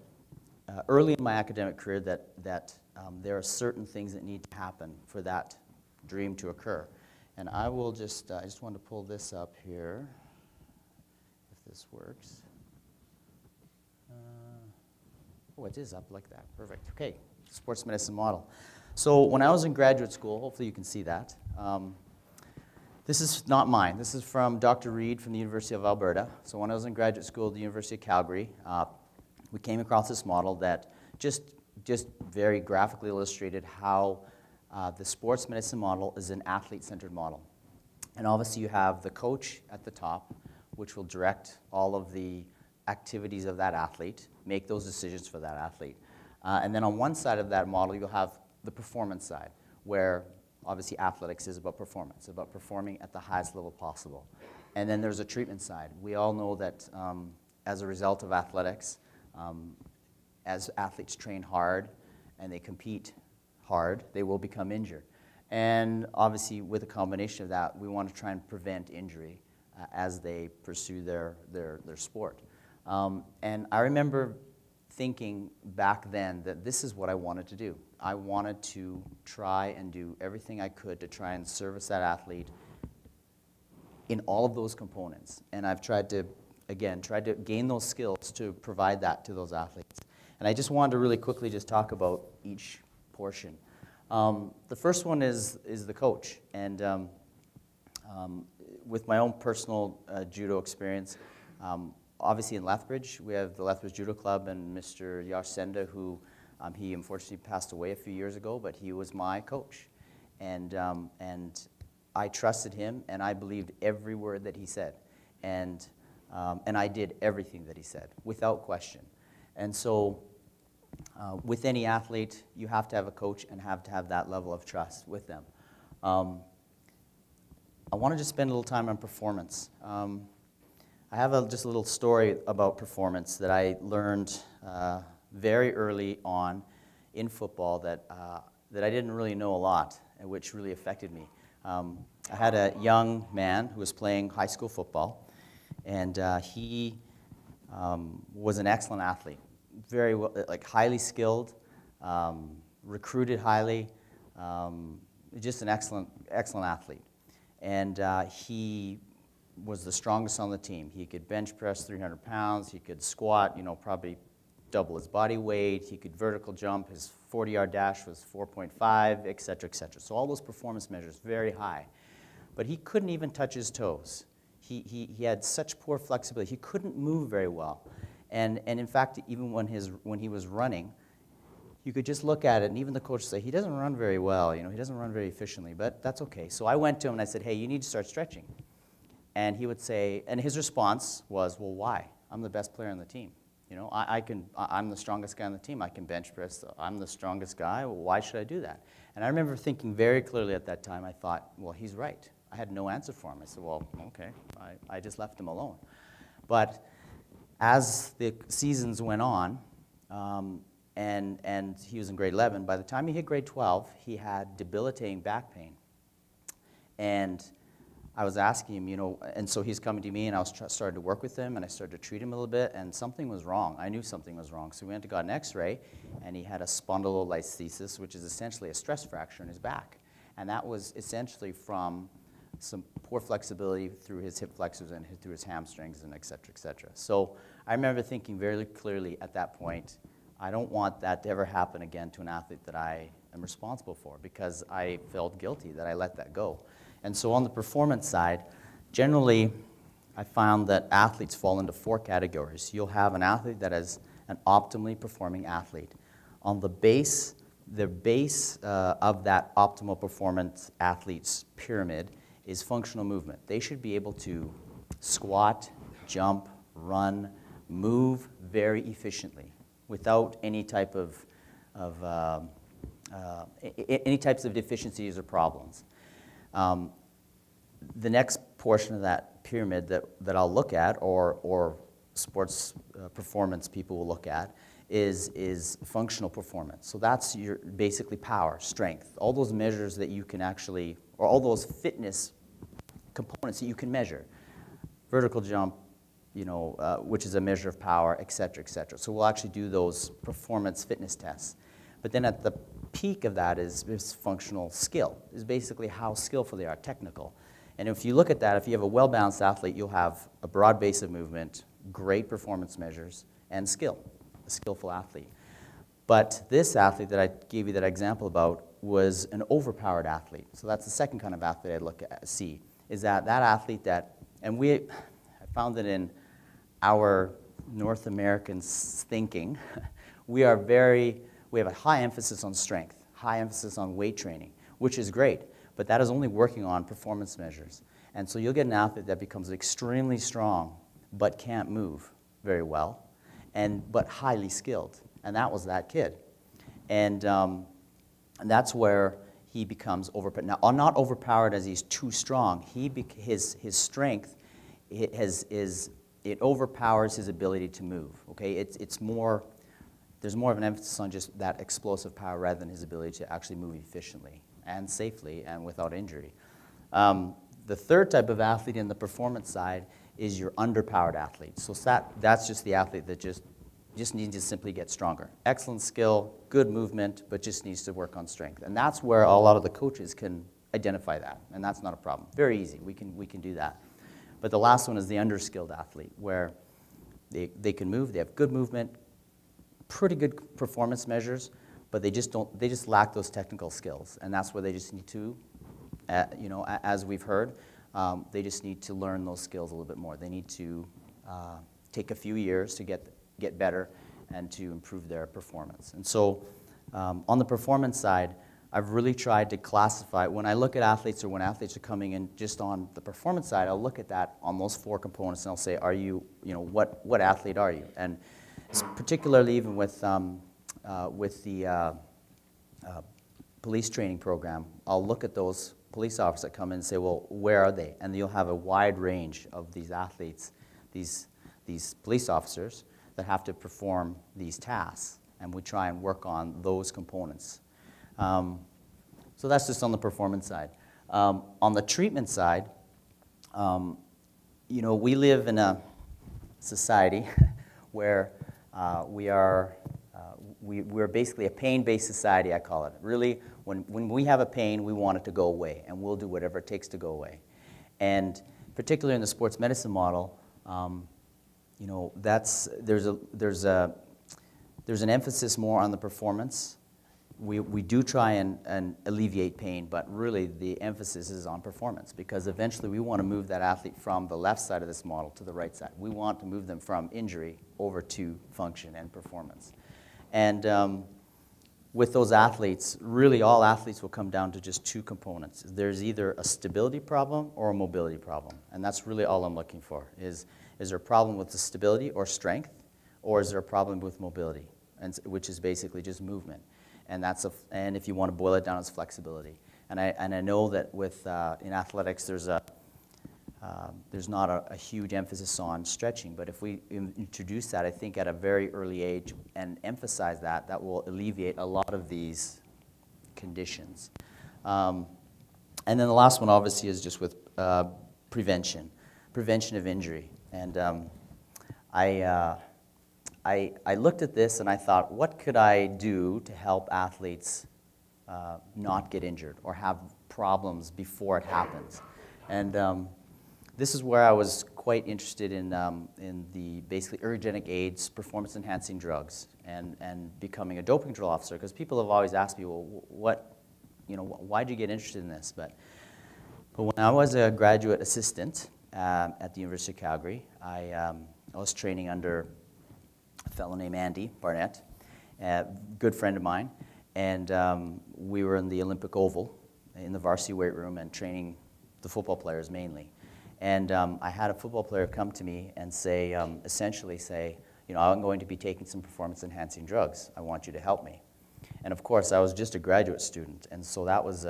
early in my academic career that there are certain things that need to happen for that dream to occur. And I will just, I just want to pull this up here, if this works. Oh, it is up like that. Perfect. Okay, sports medicine model. So when I was in graduate school, hopefully you can see that. This is not mine. This is from Dr. Reed from the University of Alberta. So when I was in graduate school at the University of Calgary, we came across this model that just very graphically illustrated how the sports medicine model is an athlete-centered model. And obviously you have the coach at the top, which will direct all of the activities of that athlete, make those decisions for that athlete. And then on one side of that model, you'll have the performance side, where obviously athletics is about performance, about performing at the highest level possible. And then there's a treatment side. We all know that as a result of athletics, as athletes train hard and they compete hard, they will become injured. And obviously with a combination of that, we want to try and prevent injury as they pursue their sport. And I remember thinking back then that this is what I wanted to do. I wanted to try and do everything I could to try and service that athlete in all of those components. And I've tried to, again, gain those skills to provide that to those athletes. And I just wanted to really quickly just talk about each portion. The first one is the coach. And with my own personal judo experience, obviously in Lethbridge, we have the Lethbridge Judo Club and Mr. Yash Senda, who he unfortunately passed away a few years ago, but he was my coach. And I trusted him, and I believed every word that he said. And I did everything that he said, without question. And so with any athlete, you have to have a coach and have to have that level of trust with them. I want to just spend a little time on performance. I have just a little story about performance that I learned very early on in football that I didn't really know a lot, and which really affected me. I had a young man who was playing high school football, and he was an excellent athlete, very well, like highly skilled, recruited highly, just an excellent athlete. And he was the strongest on the team. He could bench press 300 pounds. He could squat, probably double his body weight. He could vertical jump. His 40-yard dash was 4.5, et cetera, et cetera. So all those performance measures, very high. But he couldn't even touch his toes. He had such poor flexibility. He couldn't move very well. And in fact, even when he was running, you could just look at it, and even the coach would say, he doesn't run very well, he doesn't run very efficiently, but that's okay. So I went to him and I said, hey, you need to start stretching. And he would say, and his response was, well, why? I'm the best player on the team. I'm the strongest guy on the team. I can bench press. I'm the strongest guy. Well, why should I do that? And I remember thinking very clearly at that time, I thought, well, he's right. I had no answer for him. I said, well, okay. I just left him alone. But as the seasons went on, and he was in grade 11, by the time he hit grade 12, he had debilitating back pain. And I was asking him, and so he's coming to me, and I started to work with him, and I started to treat him a little bit, and something was wrong. I knew something was wrong. So we went and got an x-ray, and he had a spondylolisthesis, which is essentially a stress fracture in his back. And that was essentially from some poor flexibility through his hip flexors and through his hamstrings, and et cetera, et cetera. So I remember thinking very clearly at that point, I don't want that to ever happen again to an athlete that I am responsible for, because I felt guilty that I let that go. And so on the performance side, generally, I found that athletes fall into 4 categories. You'll have an athlete that is an optimally performing athlete. On the base of that optimal performance athlete's pyramid is functional movement. They should be able to squat, jump, run, move very efficiently without any type of any types of deficiencies or problems. The next portion of that pyramid that I'll look at, or sports performance people will look at, is functional performance. So that's your basically power, strength, all those measures that you can actually, or all those fitness components that you can measure. Vertical jump, which is a measure of power, et cetera, et cetera. So we'll actually do those performance fitness tests. But then at the peak of that is functional skill, is basically how skillful they are, technical. And if you look at that, if you have a well-balanced athlete, you'll have a broad base of movement, great performance measures, and skill, a skillful athlete. But this athlete that I gave you that example about was an overpowered athlete. So that's the second kind of athlete I see, is that athlete that, and I found that in our North American thinking, we have a high emphasis on strength, high emphasis on weight training, which is great, but that is only working on performance measures. And so you'll get an athlete that becomes extremely strong, but can't move very well, but highly skilled. And that was that kid. And that's where he becomes overpowered. Now, not overpowered as he's too strong. His strength, it overpowers his ability to move. Okay, there's more of an emphasis on just that explosive power rather than his ability to actually move efficiently and safely and without injury. The third type of athlete in the performance side is your underpowered athlete. So that's just the athlete that just needs to simply get stronger. Excellent skill, good movement, but just needs to work on strength. And that's where a lot of the coaches can identify that, and that's not a problem. Very easy, we can do that. But the last one is the underskilled athlete, where they can move, they have good movement, pretty good performance measures, but they just lack those technical skills. And that's where they just need to, as we've heard, they just need to learn those skills a little bit more. They need to take a few years to get better and to improve their performance. And so on the performance side, I've really tried to classify, when I look at athletes or when athletes are coming in just on the performance side, I'll look at that on those 4 components and I'll say, what athlete are you? And particularly even with the police training program, I'll look at those police officers that come in and say, well, where are they? And you'll have a wide range of these athletes, these police officers that have to perform these tasks, and we try and work on those components. So that's just on the performance side. On the treatment side, we live in a society where we're basically a pain-based society, I call it. Really, when we have a pain, we want it to go away, and we'll do whatever it takes to go away. And particularly in the sports medicine model, there's an emphasis more on the performance. We do try and alleviate pain, but really the emphasis is on performance, because eventually we want to move that athlete from the left side of this model to the right side. We want to move them from injury over to function and performance. And with those athletes, really all athletes will come down to just 2 components. There's either a stability problem or a mobility problem, and that's really all I'm looking for. Is there a problem with the stability or strength, or is there a problem with mobility, which is basically just movement? And if you want to boil it down, it's flexibility. And I know that in athletics, there's not a huge emphasis on stretching, but if we introduce that, I think at a very early age and emphasize that will alleviate a lot of these conditions. And then the last one, obviously, is just with prevention of injury. And I looked at this and I thought, what could I do to help athletes not get injured or have problems before it happens? And this is where I was quite interested in the basically ergogenic aids, performance-enhancing drugs, and becoming a doping control officer, because people have always asked me, well, why'd you get interested in this? But when I was a graduate assistant at the University of Calgary, I was training under a fellow named Andy Barnett, a good friend of mine, and we were in the Olympic Oval in the varsity weight room and training the football players mainly. And I had a football player come to me and say, essentially say, I'm going to be taking some performance-enhancing drugs. I want you to help me. And of course, I was just a graduate student, and so that was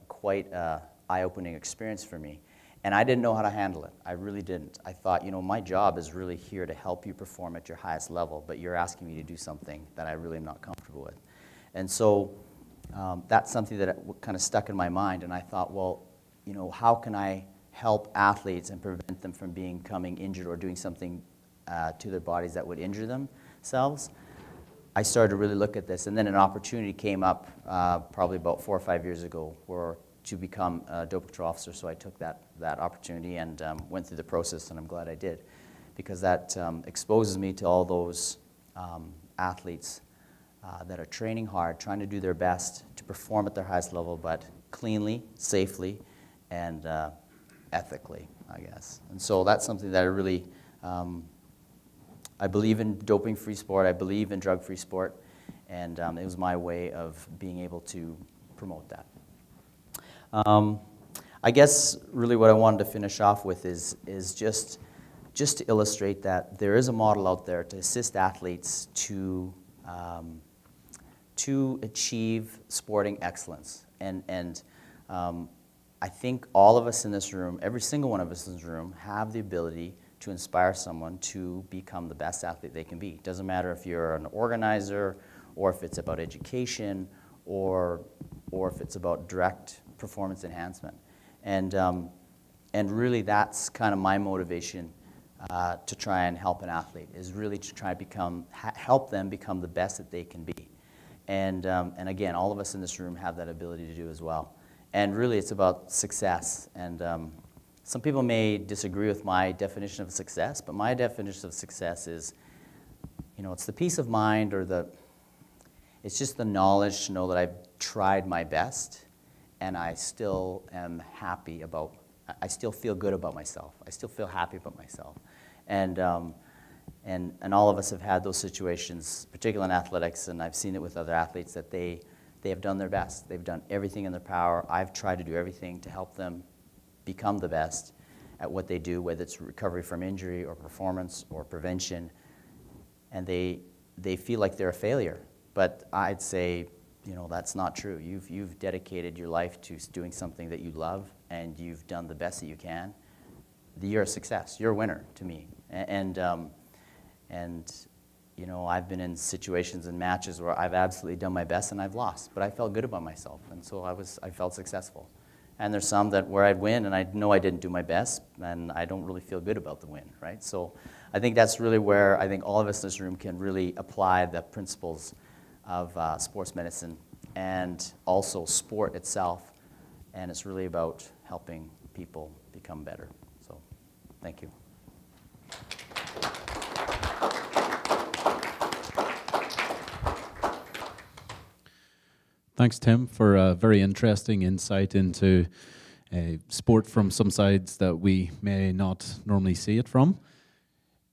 quite an eye-opening experience for me. And I didn't know how to handle it. I really didn't. I thought, my job is really here to help you perform at your highest level, but you're asking me to do something that I really am not comfortable with. And so that's something that kind of stuck in my mind, and I thought, well, how can I help athletes and prevent them from becoming injured or doing something to their bodies that would injure themselves, I started to really look at this. And then an opportunity came up probably about 4 or 5 years ago to become a doping control officer. So I took that opportunity and went through the process, and I'm glad I did, because that exposes me to all those athletes that are training hard, trying to do their best to perform at their highest level, but cleanly, safely, and ethically, I guess. And so that's something that I really, I believe in doping-free sport, I believe in drug-free sport, and it was my way of being able to promote that. I guess really what I wanted to finish off with is just to illustrate that there is a model out there to assist athletes to achieve sporting excellence. And I think all of us in this room, every single one of us in this room, have the ability to inspire someone to become the best athlete they can be. It doesn't matter if you're an organizer, or if it's about education, or if it's about direct performance enhancement. And really that's kind of my motivation to try and help an athlete, is really to try to help them become the best that they can be. And again, all of us in this room have that ability to do as well. And really it's about success. And some people may disagree with my definition of success, but my definition of success is, it's the peace of mind, or it's just the knowledge to know that I've tried my best, and I still am happy about, I still feel good about myself. I still feel happy about myself. And all of us have had those situations, particularly in athletics, and I've seen it with other athletes, that they have done their best. They've done everything in their power. I've tried to do everything to help them become the best at what they do, whether it's recovery from injury or performance or prevention, and they feel like they're a failure. But I'd say, that's not true. You've dedicated your life to doing something that you love, and you've done the best that you can. You're a success. You're a winner to me. And I've been in situations and matches where I've absolutely done my best and I've lost, but I felt good about myself, and so I felt successful. And there's some where I'd win and I know I didn't do my best, and I don't really feel good about the win, right? So I think that's really where I think all of us in this room can really apply the principles of sports medicine and also sport itself, and it's really about helping people become better. So thank you. Thanks, Tim, for a very interesting insight into sport from some sides that we may not normally see it from.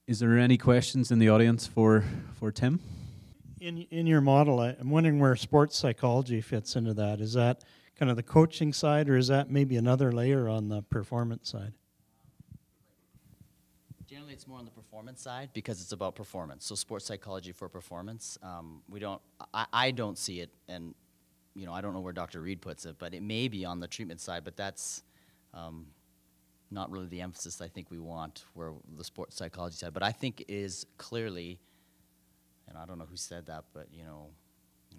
Is there any questions in the audience for Tim? In your model, I'm wondering where sports psychology fits into that. Is that kind of the coaching side, or is that maybe another layer on the performance side? Generally, it's more on the performance side because it's about performance. So sports psychology for performance. I don't see it, and I don't know where Dr. Reed puts it, but it may be on the treatment side, but that's not really the emphasis I think we want, where the sports psychology side. But I think it is clearly, and I don't know who said that, but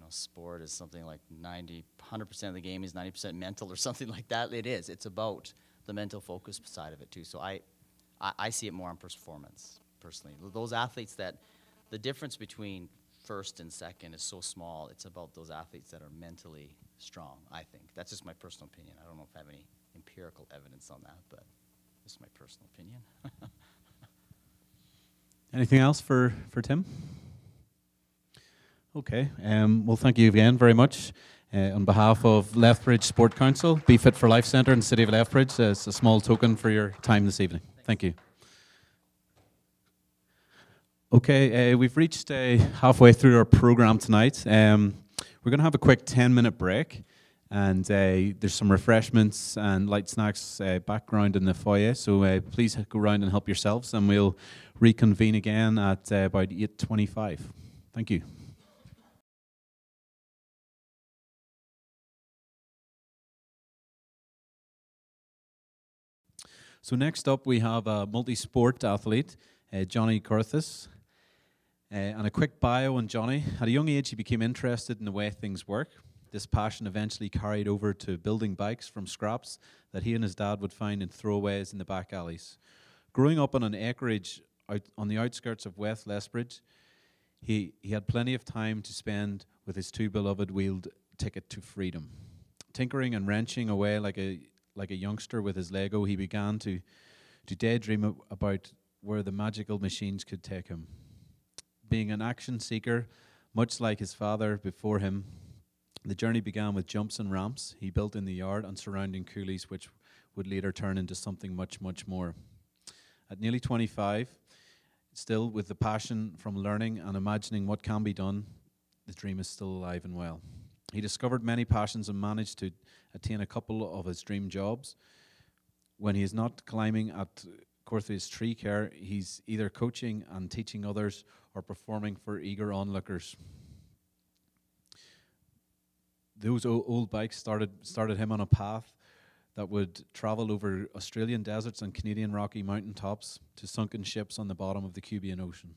sport is something like 100% of the game is 90% mental or something like that. It is. It's about the mental focus side of it too. So I see it more on performance, personally. Those athletes that, the difference between first and second is so small, it's about those athletes that are mentally strong, I think. That's just my personal opinion. I don't know if I have any empirical evidence on that, but just my personal opinion. Anything else for Tim? Okay. Well, thank you again very much. On behalf of Lethbridge Sport Council, Be Fit for Life Centre and City of Lethbridge, it's a small token for your time this evening. Thank you. Okay, we've reached halfway through our program tonight. We're going to have a quick 10-minute break, and there's some refreshments and light snacks background in the foyer, so please go around and help yourselves, and we'll reconvene again at about 8:25. Thank you. So next up we have a multi-sport athlete, Johnny Korthuis. And a quick bio on Johnny. At a young age, he became interested in the way things work. This passion eventually carried over to building bikes from scraps that he and his dad would find in throwaways in the back alleys. Growing up on an acreage out on the outskirts of West Lethbridge, he had plenty of time to spend with his two beloved wheeled ticket to freedom. Tinkering and wrenching away like a youngster with his Lego, he began to daydream about where the magical machines could take him. Being an action seeker, much like his father before him, the journey began with jumps and ramps he built in the yard and surrounding coulees, which would later turn into something much, much more. At nearly 25, still with the passion from learning and imagining what can be done, the dream is still alive and well. He discovered many passions and managed to attain a couple of his dream jobs. When he is not climbing at Korthuis tree care, he's either coaching and teaching others or performing for eager onlookers. Those old bikes started him on a path that would travel over Australian deserts and Canadian Rocky Mountain tops to sunken ships on the bottom of the Cuban Ocean.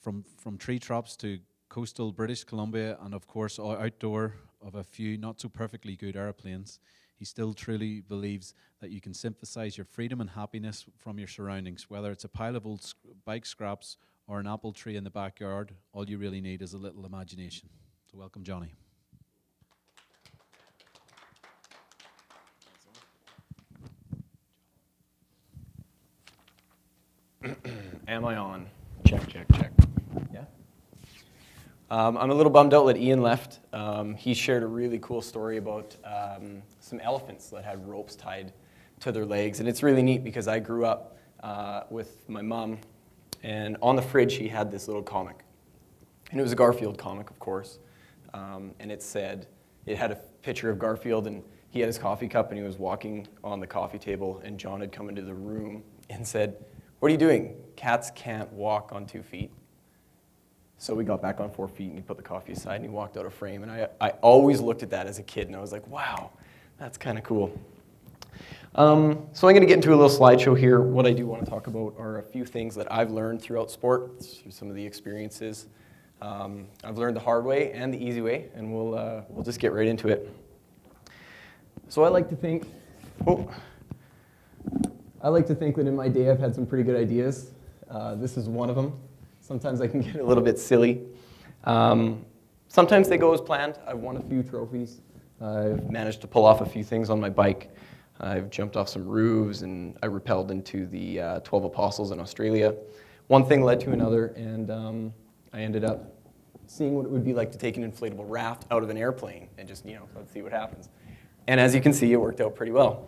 From tree tops to coastal British Columbia and of course outdoor of a few not so perfectly good airplanes, he still truly believes that you can synthesize your freedom and happiness from your surroundings. Whether it's a pile of old bike scraps or an apple tree in the backyard, all you really need is a little imagination. So welcome, Johnny. Am I on? Check, check, check. Yeah? I'm a little bummed out that Iain left. He shared a really cool story about some elephants that had ropes tied to their legs. And it's really neat because I grew up with my mom, and on the fridge he had this little comic. And it was a Garfield comic, of course. And it had a picture of Garfield, and he had his coffee cup, and he was walking on the coffee table, and John had come into the room and said, "What are you doing? Cats can't walk on 2 feet." So we got back on 4 feet, and he put the coffee aside, and he walked out of frame. And I always looked at that as a kid, and I was like, wow, that's kind of cool. So I'm going to get into a little slideshow here. What I do want to talk about are a few things that I've learned throughout sport, through some of the experiences. I've learned the hard way and the easy way, and we'll just get right into it. So I like to think that in my day I've had some pretty good ideas. This is one of them. Sometimes I can get a little bit silly. Sometimes they go as planned. I've won a few trophies. I've managed to pull off a few things on my bike. I've jumped off some roofs, and I rappelled into the 12 Apostles in Australia. One thing led to another, and I ended up seeing what it would be like to take an inflatable raft out of an airplane and just, let's see what happens. And as you can see, it worked out pretty well.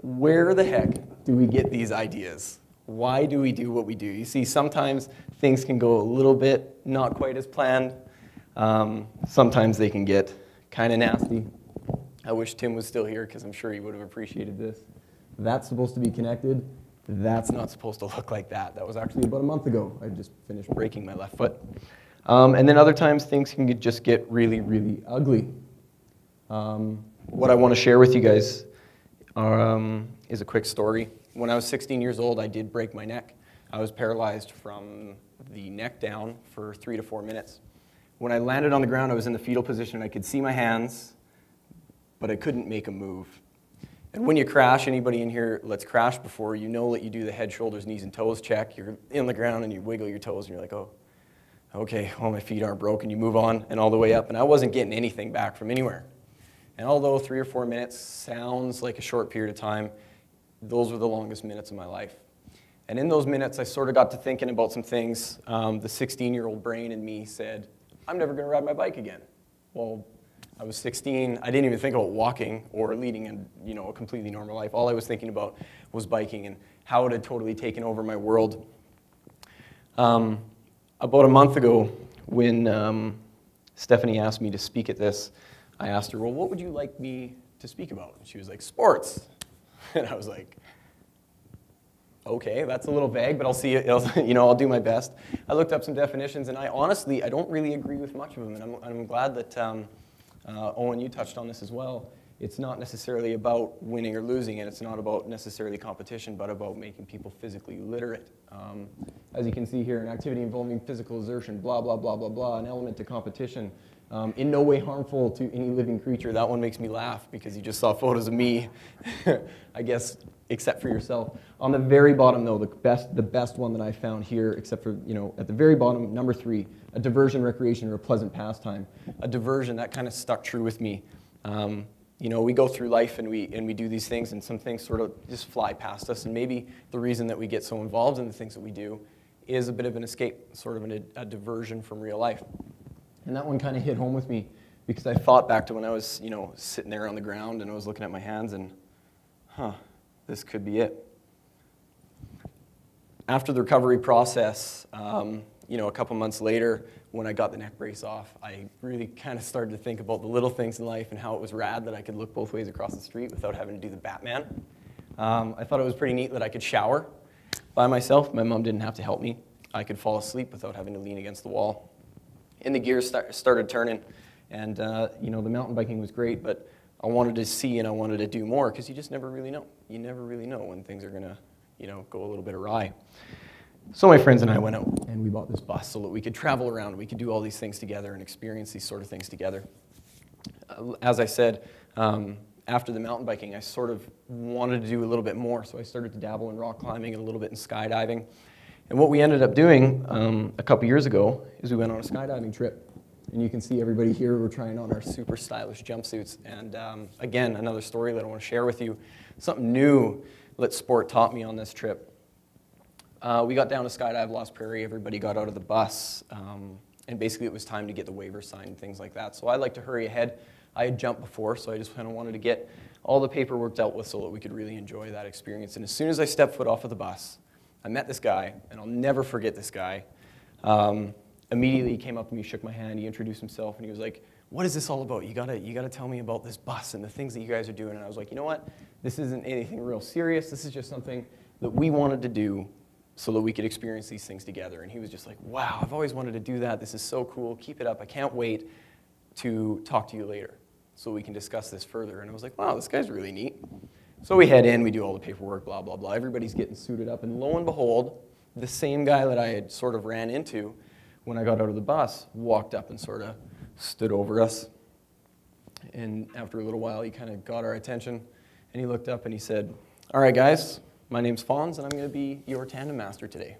Where the heck do we get these ideas? Why do we do what we do? You see, sometimes things can go a little bit not quite as planned. Sometimes they can get kind of nasty. I wish Tim was still here because I'm sure he would have appreciated this. That's supposed to be connected. That's not supposed to look like that. That was actually about a month ago. I just finished breaking my left foot. And then other times things can just get really, really ugly. What I want to share with you guys is a quick story. When I was 16 years old, I did break my neck. I was paralyzed from the neck down for 3 to 4 minutes. When I landed on the ground, I was in the fetal position. I could see my hands, but I couldn't make a move. And when you crash, anybody in here that's crashed before, you know that you do the head, shoulders, knees, and toes check. You're in the ground and you wiggle your toes and you're like, oh, okay, well, my feet aren't broken. You move on and all the way up. And I wasn't getting anything back from anywhere. And although 3 or 4 minutes sounds like a short period of time, those were the longest minutes of my life. And in those minutes, I sort of got to thinking about some things. The 16-year-old brain in me said, I'm never going to ride my bike again. Well, I was 16. I didn't even think about walking or leading a completely normal life. All I was thinking about was biking and how it had totally taken over my world. About a month ago, when Stephanie asked me to speak at this, I asked her, well, what would you like me to speak about? And she was like, sports. And I was like, okay, that's a little vague, but I'll see it. I'll do my best. I looked up some definitions, and I don't really agree with much of them. And I'm glad that Owen, you touched on this as well. It's not necessarily about winning or losing, and it's not about necessarily competition, but about making people physically literate. as you can see here, an activity involving physical exertion, blah, blah, blah, blah, blah, an element to competition, in no way harmful to any living creature. That one makes me laugh because you just saw photos of me, I guess, except for yourself. On the very bottom, though, the best one that I found here, except for, at the very bottom, number 3, a diversion, recreation, or a pleasant pastime. A diversion, that kind of stuck true with me. We go through life and we do these things, and some things sort of just fly past us, and maybe the reason that we get so involved in the things that we do is a bit of an escape, sort of a diversion from real life. And that one kind of hit home with me because I thought back to when I was, sitting there on the ground and I was looking at my hands and, this could be it. After the recovery process, a couple months later, when I got the neck brace off, I really kind of started to think about the little things in life and how it was rad that I could look both ways across the street without having to do the Batman. I thought it was pretty neat that I could shower by myself. My mom didn't have to help me. I could fall asleep without having to lean against the wall. And the gears started turning, and the mountain biking was great, but I wanted to see and I wanted to do more because you just never really know. You never really know when things are going to, go a little bit awry. So my friends and I went out and we bought this bus so that we could travel around, we could do all these things together and experience these sort of things together. As I said, after the mountain biking, I sort of wanted to do a little bit more, so I started to dabble in rock climbing and a little bit in skydiving. And what we ended up doing a couple years ago is we went on a skydiving trip. And you can see everybody here, we're trying on our super stylish jumpsuits. And again, another story that I want to share with you. Something new that sport taught me on this trip. We got down to skydive Lost Prairie, everybody got out of the bus, and basically it was time to get the waiver signed and things like that. So I like to hurry ahead. I had jumped before, so I just kind of wanted to get all the paperwork dealt with so that we could really enjoy that experience. And as soon as I stepped foot off of the bus, I met this guy, and I'll never forget this guy. Immediately he came up to me, shook my hand, he introduced himself, and he was like, "What is this all about? You gotta tell me about this bus and the things that you guys are doing." And I was like, "You know what? This isn't anything real serious. This is just something that we wanted to do so that we could experience these things together." And he was just like, "Wow, I've always wanted to do that. This is so cool. Keep it up. I can't wait to talk to you later so we can discuss this further." And I was like, "Wow, this guy's really neat." So we head in, we do all the paperwork, blah, blah, blah. Everybody's getting suited up. And lo and behold, the same guy that I had sort of ran into when I got out of the bus walked up and sort of stood over us. And after a little while, he kind of got our attention. And he looked up and he said, "All right, guys, my name's Fonz, and I'm going to be your tandem master today."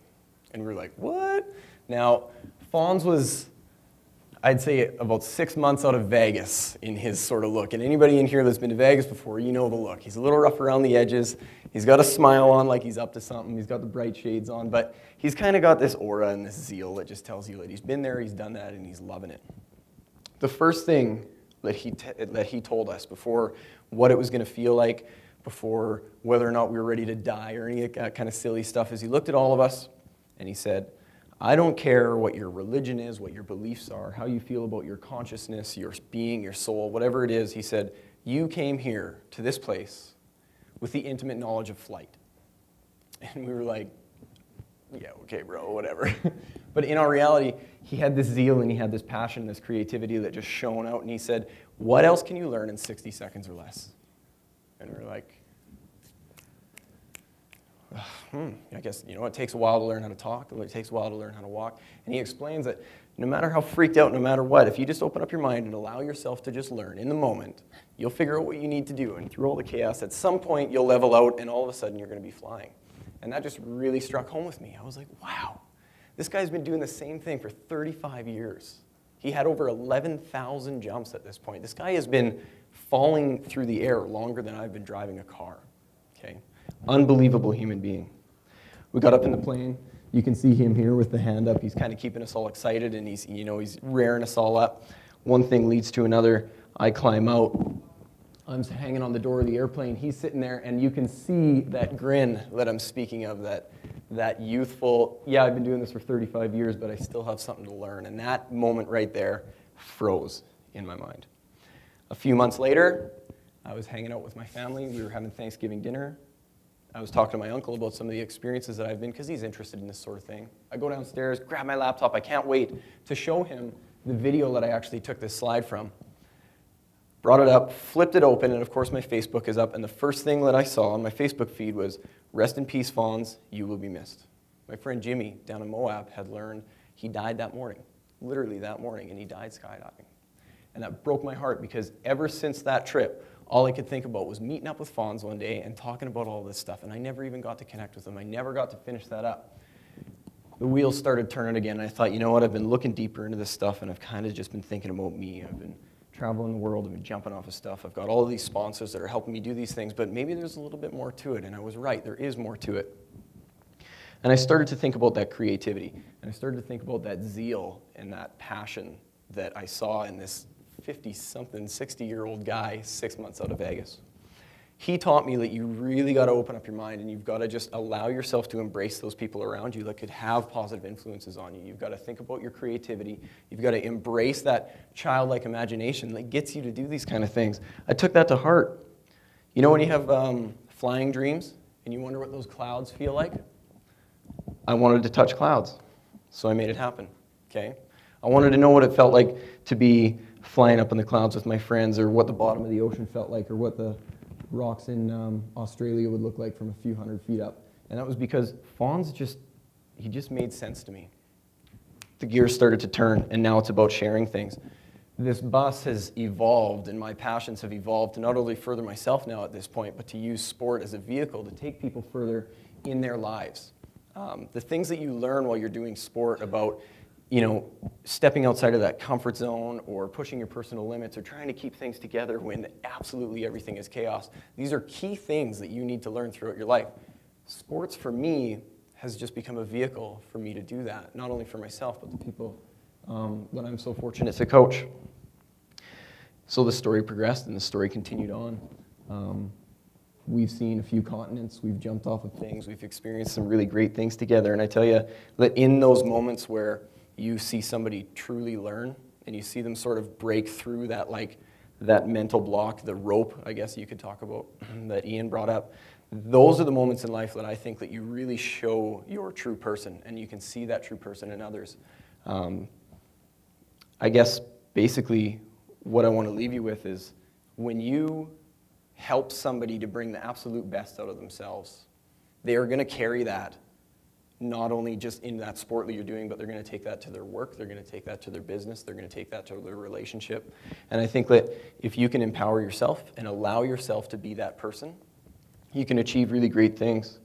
And we were like, "What?" Now, Fonz was, I'd say, about 6 months out of Vegas in his sort of look. And anybody in here that's been to Vegas before, you know the look. He's a little rough around the edges. He's got a smile on like he's up to something. He's got the bright shades on. But he's kind of got this aura and this zeal that just tells you that he's been there, he's done that, and he's loving it. The first thing that he told us before what it was going to feel like, before whether or not we were ready to die or any of that kind of silly stuff, is he looked at all of us and he said, "I don't care what your religion is, what your beliefs are, how you feel about your consciousness, your being, your soul, whatever it is," he said, "you came here to this place with the intimate knowledge of flight." And we were like, "Yeah, okay, bro, whatever." But in our reality, he had this zeal and he had this passion, this creativity that just shone out. And he said, "What else can you learn in 60 seconds or less?" And we were like, I guess, it takes a while to learn how to talk. It takes a while to learn how to walk. And he explains that no matter how freaked out, no matter what, if you just open up your mind and allow yourself to just learn in the moment, you'll figure out what you need to do. And through all the chaos, at some point, you'll level out, and all of a sudden, you're going to be flying. And that just really struck home with me. I was like, wow, this guy's been doing the same thing for 35 years. He had over 11,000 jumps at this point. This guy has been falling through the air longer than I've been driving a car. Okay? Unbelievable human being. We got up in the plane. You can see him here with the hand up. He's kind of keeping us all excited, and he's rearing us all up. One thing leads to another. I climb out. I'm hanging on the door of the airplane. He's sitting there, and you can see that grin that I'm speaking of, that youthful, yeah, I've been doing this for 35 years, but I still have something to learn. And that moment right there froze in my mind. A few months later, I was hanging out with my family. We were having Thanksgiving dinner. I was talking to my uncle about some of the experiences that I've been, because he's interested in this sort of thing. I go downstairs, grab my laptop. I can't wait to show him the video that I actually took this slide from. Brought it up, flipped it open, and of course my Facebook is up, and the first thing that I saw on my Facebook feed was, "Rest in peace, Fonz, you will be missed." My friend Jimmy down in Moab had learned, he died that morning, literally that morning, and he died skydiving. And that broke my heart because ever since that trip, all I could think about was meeting up with Fonz one day and talking about all this stuff, and I never even got to connect with him. I never got to finish that up. The wheels started turning again, and I thought, you know what, I've been looking deeper into this stuff, and I've kind of just been thinking about me. I've been traveling the world, I've been jumping off of stuff. I've got all of these sponsors that are helping me do these things, but maybe there's a little bit more to it, and I was right, there is more to it. And I started to think about that creativity, and I started to think about that zeal and that passion that I saw in this 50-something, 60-year-old guy 6 months out of Vegas. He taught me that you really got to open up your mind and you've got to just allow yourself to embrace those people around you that could have positive influences on you. You've got to think about your creativity. You've got to embrace that childlike imagination that gets you to do these kind of things. I took that to heart. You know when you have flying dreams and you wonder what those clouds feel like? I wanted to touch clouds, so I made it happen, okay? I wanted to know what it felt like to be flying up in the clouds with my friends, or what the bottom of the ocean felt like, or what the rocks in Australia would look like from a few hundred feet up. And that was because Fonz he just made sense to me. The gears started to turn, and now it's about sharing things. This bus has evolved, and my passions have evolved to not only further myself now at this point, but to use sport as a vehicle to take people further in their lives. The things that you learn while you're doing sport about, you know, stepping outside of that comfort zone or pushing your personal limits or trying to keep things together when absolutely everything is chaos. These are key things that you need to learn throughout your life. Sports, for me, has just become a vehicle for me to do that, not only for myself, but the people that I'm so fortunate to coach. So the story progressed and the story continued on. We've seen a few continents, we've jumped off of things, we've experienced some really great things together, and I tell you that in those moments where you see somebody truly learn, and you see them sort of break through that, like, that mental block, the rope, I guess you could talk about, that Iain brought up. Those are the moments in life that I think that you really show your true person, and you can see that true person in others. I guess basically what I want to leave you with is when you help somebody to bring the absolute best out of themselves, they are going to carry that not only just in that sport that you're doing, but they're going to take that to their work, they're going to take that to their business, they're going to take that to their relationship. And I think that if you can empower yourself and allow yourself to be that person, you can achieve really great things.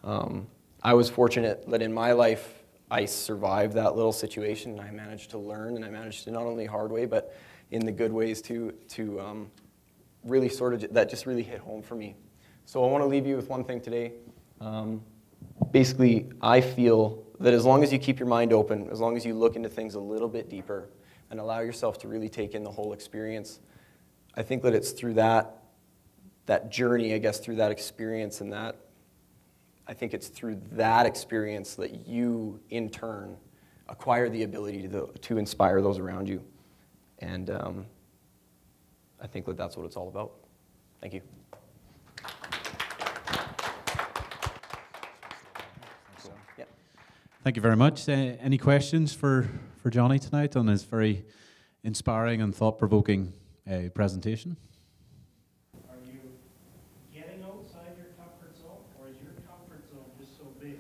I was fortunate that in my life, I survived that little situation, and I managed to learn, and I managed to not only hard way, but in the good ways to really sort of, that just really hit home for me. So I want to leave you with one thing today. Basically, I feel that as long as you keep your mind open, as long as you look into things a little bit deeper and allow yourself to really take in the whole experience, I think that it's through that journey, I guess, through that experience, and that, I think it's through that experience that you, in turn, acquire the ability to inspire those around you. And I think that that's what it's all about. Thank you. Thank you very much. Any questions for Johnny tonight on his very inspiring and thought-provoking presentation? Are you getting outside your comfort zone, or is your comfort zone just so big?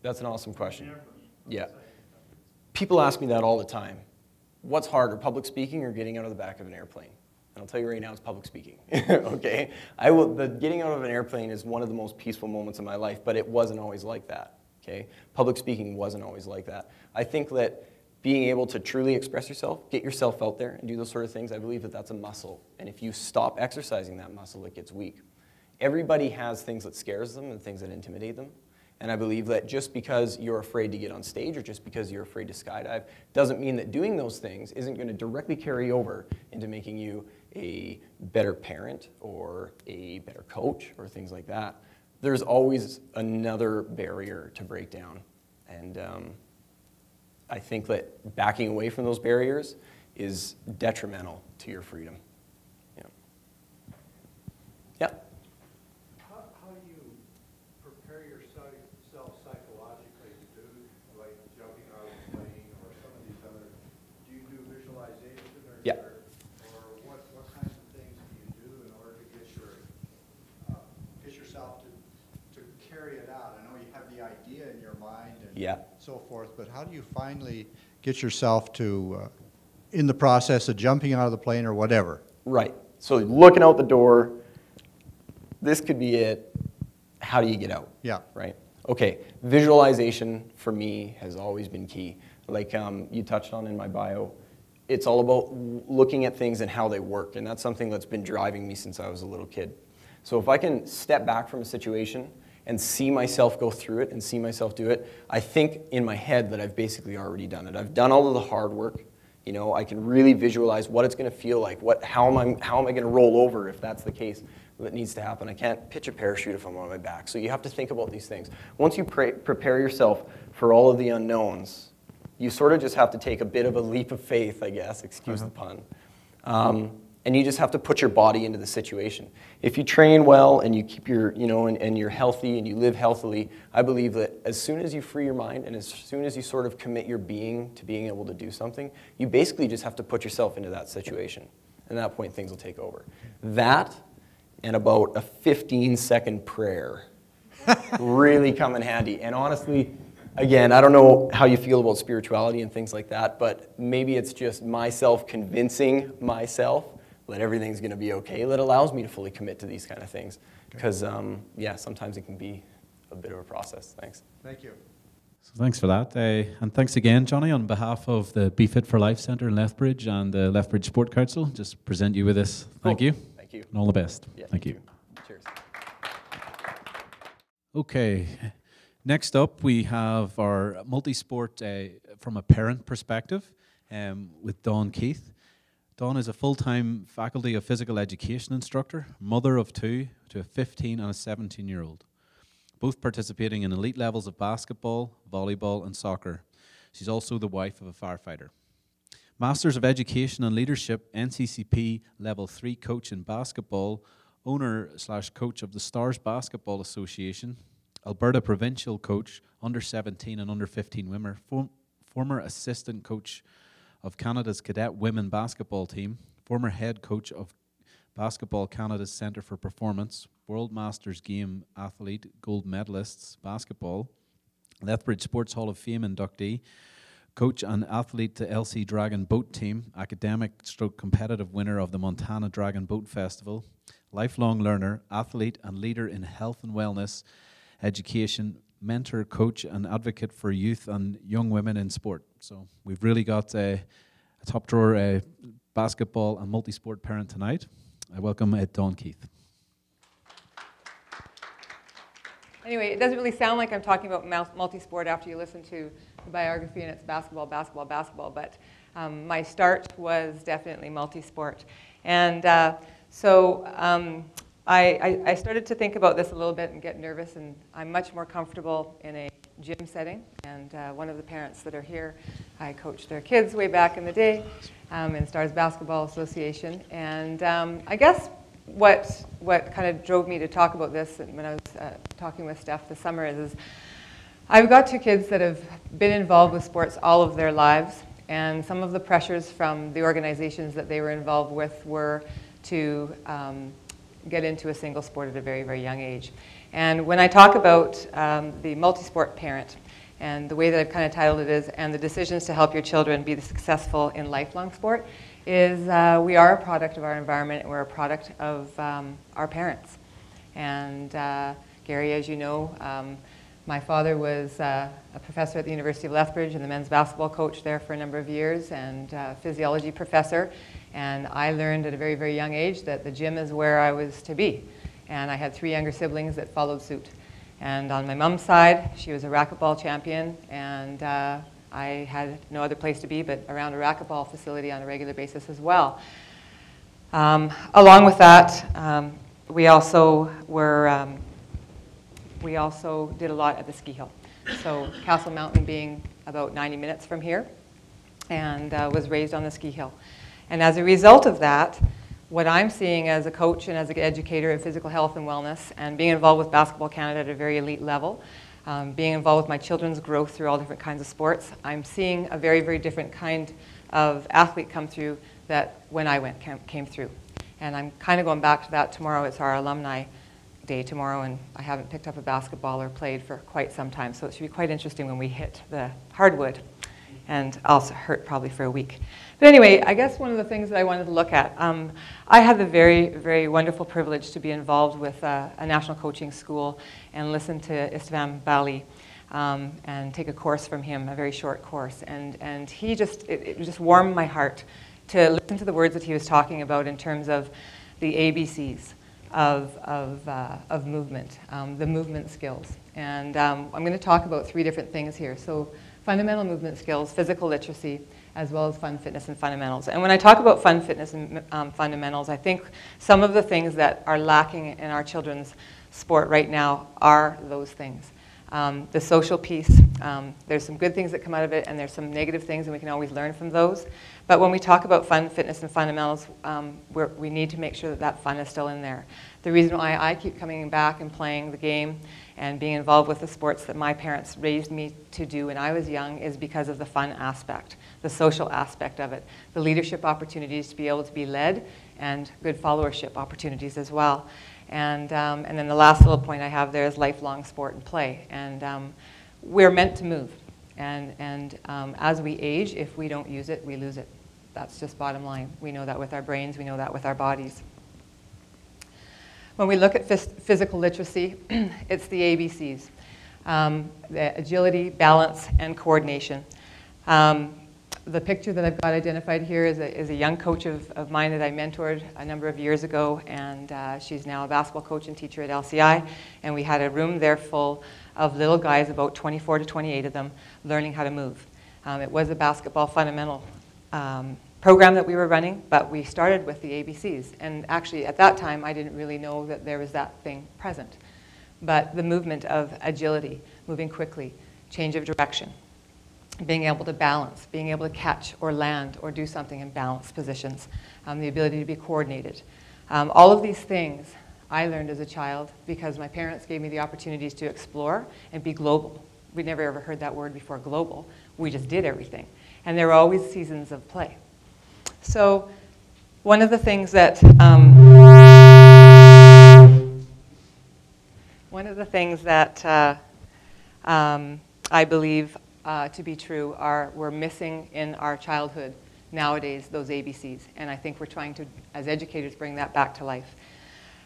That's an awesome question. Never Yeah. outside your comfort zone? People ask me that all the time. What's harder, public speaking or getting out of the back of an airplane? And I'll tell you right now, it's public speaking, okay? Getting out of an airplane is one of the most peaceful moments of my life, but it wasn't always like that. Okay? Public speaking wasn't always like that. I think that being able to truly express yourself, get yourself out there and do those sort of things, I believe that that's a muscle. And if you stop exercising that muscle, it gets weak. Everybody has things that scares them and things that intimidate them. And I believe that just because you're afraid to get on stage or just because you're afraid to skydive doesn't mean that doing those things isn't going to directly carry over into making you a better parent or a better coach or things like that. There's always another barrier to break down. And I think that backing away from those barriers is detrimental to your freedom. Yeah. Yeah. How do you prepare yourself psychologically to do, like jumping out of a plane or some of these other, do you do visualization or, Yeah. or what kinds of things do you do in order to get yourself to carry it out? I know you have the idea in your mind Yeah. so forth, but how do you finally get yourself to, in the process of jumping out of the plane or whatever? Right. So looking out the door, this could be it. How do you get out? Yeah. Right. Okay. Visualization for me has always been key. Like you touched on in my bio, it's all about looking at things and how they work, and that's something that's been driving me since I was a little kid. So if I can step back from a situation and see myself go through it and see myself do it, I think in my head that I've basically already done it. I've done all of the hard work. You know, I can really visualize what it's going to feel like. How am I going to roll over if that's the case that needs to happen? I can't pitch a parachute if I'm on my back. So you have to think about these things. Once you prepare yourself for all of the unknowns, you sort of just have to take a bit of a leap of faith, I guess, excuse the pun. And you just have to put your body into the situation. If you train well and you keep your, you know, and you're healthy and you live healthily, I believe that as soon as you free your mind and as soon as you sort of commit your being to being able to do something, you basically just have to put yourself into that situation. And at that point, things will take over. That and about a 15-second prayer really come in handy. And honestly, again, I don't know how you feel about spirituality and things like that, but maybe it's just myself convincing myself that everything's going to be okay, that allows me to fully commit to these kind of things. Because, yeah, sometimes it can be a bit of a process. Thanks. Thank you. So thanks for that. And thanks again, Johnny, on behalf of the Be Fit for Life Centre in Lethbridge and the Lethbridge Sport Council. Just present you with this. Thank you. Thank you. And all the best. Yeah, thank you. Cheers. Okay. Next up, we have our multi-sport from a parent perspective with Dawn Keith. Dawn is a full-time faculty of physical education instructor, mother of two to a 15 and a 17-year-old, both participating in elite levels of basketball, volleyball, and soccer. She's also the wife of a firefighter. Masters of Education and Leadership, NCCP Level 3 coach in basketball, owner/coach of the Stars Basketball Association, Alberta Provincial coach, under 17 and under 15 women, former assistant coach of Canada's Cadet Women Basketball Team, former head coach of Basketball Canada's Centre for Performance, World Masters Game athlete, gold medalists, basketball, Lethbridge Sports Hall of Fame inductee, coach and athlete to LC Dragon Boat Team, academic/competitive winner of the Montana Dragon Boat Festival, lifelong learner, athlete and leader in health and wellness, education, mentor, coach, and advocate for youth and young women in sport. So we've really got a top drawer basketball and multi-sport parent tonight. I welcome Dawn Keith. Anyway, it doesn't really sound like I'm talking about multi-sport after you listen to the biography and it's basketball, basketball, basketball, but my start was definitely multi-sport. And I started to think about this a little bit and get nervous, and I'm much more comfortable in a gym setting. And one of the parents that are here, I coached their kids way back in the day in Stars Basketball Association. And I guess what kind of drove me to talk about this when I was talking with Steph this summer is I've got two kids that have been involved with sports all of their lives, and some of the pressures from the organizations that they were involved with were to get into a single sport at a very, very young age. And when I talk about the multi-sport parent, and the way that I've kind of titled it is, and the decisions to help your children be successful in lifelong sport, is we are a product of our environment, and we're a product of our parents. And Gary, as you know, my father was a professor at the University of Lethbridge and the men's basketball coach there for a number of years, and physiology professor. And I learned at a very, very young age that the gym is where I was to be. And I had three younger siblings that followed suit. And on my mom's side, she was a racquetball champion, and I had no other place to be but around a racquetball facility on a regular basis as well. Along with that, we also did a lot at the ski hill. So Castle Mountain being about 90 minutes from here, and was raised on the ski hill. And as a result of that, what I'm seeing as a coach and as an educator in physical health and wellness, and being involved with Basketball Canada at a very elite level, being involved with my children's growth through all different kinds of sports, I'm seeing a very, very different kind of athlete come through that when I came through. And I'm kind of going back to that tomorrow. It's our alumni day tomorrow, and I haven't picked up a basketball or played for quite some time, so it should be quite interesting when we hit the hardwood, and also hurt probably for a week. But anyway, I guess one of the things that I wanted to look at, I had the very, very wonderful privilege to be involved with a national coaching school and listen to Istvan Bali and take a course from him, a very short course, and he it just warmed my heart to listen to the words that he was talking about in terms of the ABCs of movement, the movement skills. And I'm going to talk about 3 different things here. So fundamental movement skills, physical literacy, as well as fun, fitness, and fundamentals. And when I talk about fun, fitness, and fundamentals, I think some of the things that are lacking in our children's sport right now are those things. The social piece, there's some good things that come out of it, and there's some negative things, and we can always learn from those. But when we talk about fun, fitness, and fundamentals, we need to make sure that that fun is still in there. The reason why I keep coming back and playing the game and being involved with the sports that my parents raised me to do when I was young is because of the fun aspect, the social aspect of it, the leadership opportunities to be able to be led, and good followership opportunities as well. And then the last little point I have there is lifelong sport and play. And we're meant to move. And as we age, if we don't use it, we lose it. That's just bottom line. We know that with our brains. We know that with our bodies. When we look at physical literacy, it's the ABCs. The agility, balance, and coordination. The picture that I've got identified here is a young coach of mine that I mentored a number of years ago, and she's now a basketball coach and teacher at LCI, and we had a room there full of little guys, about 24 to 28 of them, learning how to move. It was a basketball fundamental program that we were running, but we started with the ABCs, and actually at that time I didn't really know that there was that thing present. But the movement of agility, moving quickly, change of direction, being able to balance, being able to catch or land or do something in balanced positions, the ability to be coordinated. All of these things I learned as a child because my parents gave me the opportunities to explore and be global. We'd never ever heard that word before, global. We just did everything. And there were always seasons of play. So one of the things that, I believe to be true we're missing in our childhood nowadays those ABCs, and I think we're trying to, as educators, bring that back to life.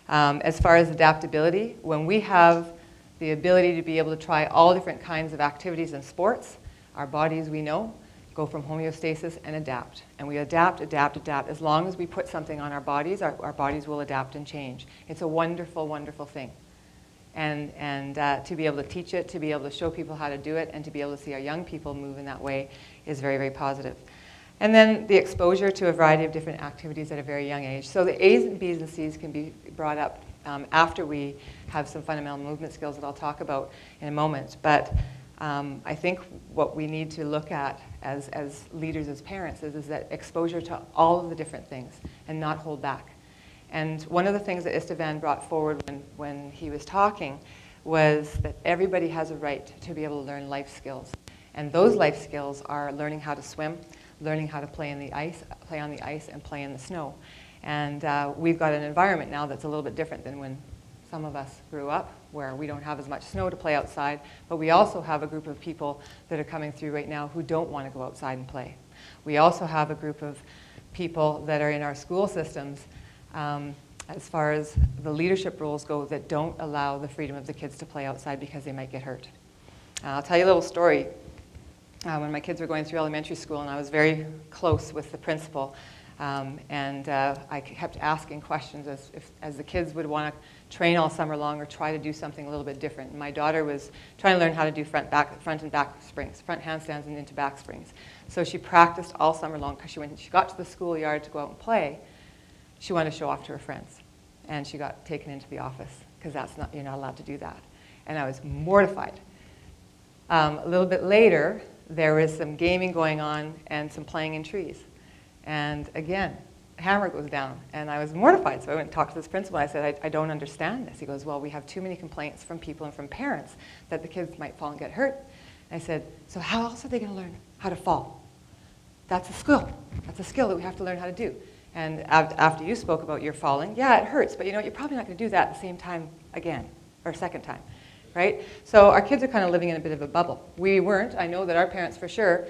As far as adaptability, when we have the ability to be able to try all different kinds of activities and sports, our bodies, we know, go from homeostasis and adapt. And we adapt, adapt, adapt. As long as we put something on our bodies will adapt and change. It's a wonderful, wonderful thing. And to be able to teach it, to be able to show people how to do it, and to be able to see our young people move in that way is very, very positive. And then the exposure to a variety of different activities at a very young age. So the A's and B's and C's can be brought up after we have some fundamental movement skills that I'll talk about in a moment. But I think what we need to look at as leaders, as parents, is that exposure to all of the different things and not hold back. And one of the things that Istvan brought forward when he was talking was that everybody has a right to be able to learn life skills. And those life skills are learning how to swim, learning how to play on the ice, and play in the snow. And we've got an environment now that's a little bit different than when some of us grew up, where we don't have as much snow to play outside, but we also have a group of people that are coming through right now who don't want to go outside and play. We also have a group of people that are in our school systems, as far as the leadership roles go, that don't allow the freedom of the kids to play outside because they might get hurt. I'll tell you a little story. When my kids were going through elementary school, and I was very close with the principal, I kept asking questions as the kids would want to train all summer long or try to do something a little bit different. And my daughter was trying to learn how to do front and back springs, front handstands and into back springs. So she practiced all summer long because when she got to the schoolyard to go out and play, she wanted to show off to her friends. And she got taken into the office because you're not allowed to do that. And I was mortified. A little bit later, there was some gaming going on and some playing in trees. And again, hammer goes down, and I was mortified. So I went and talked to this principal. I said, I don't understand this. He goes, well, we have too many complaints from people and from parents that the kids might fall and get hurt. And I said, so how else are they going to learn how to fall? That's a skill. That's a skill that we have to learn how to do. And after you spoke about your falling, yeah, it hurts, but you know, you're probably not going to do that at the same time again, or second time, right? So our kids are kind of living in a bit of a bubble. We weren't. I know that our parents, for sure,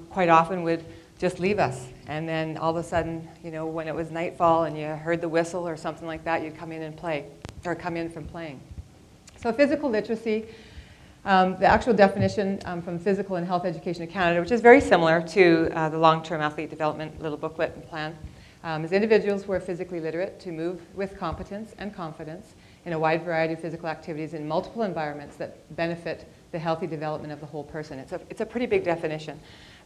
quite often would just leave us. And then all of a sudden, you know, when it was nightfall and you heard the whistle or something like that, you'd come in and play, or come in from playing. So physical literacy, the actual definition from Physical and Health Education of Canada, which is very similar to the long-term athlete development little booklet and plan, is individuals who are physically literate to move with competence and confidence in a wide variety of physical activities in multiple environments that benefit the healthy development of the whole person. It's a pretty big definition,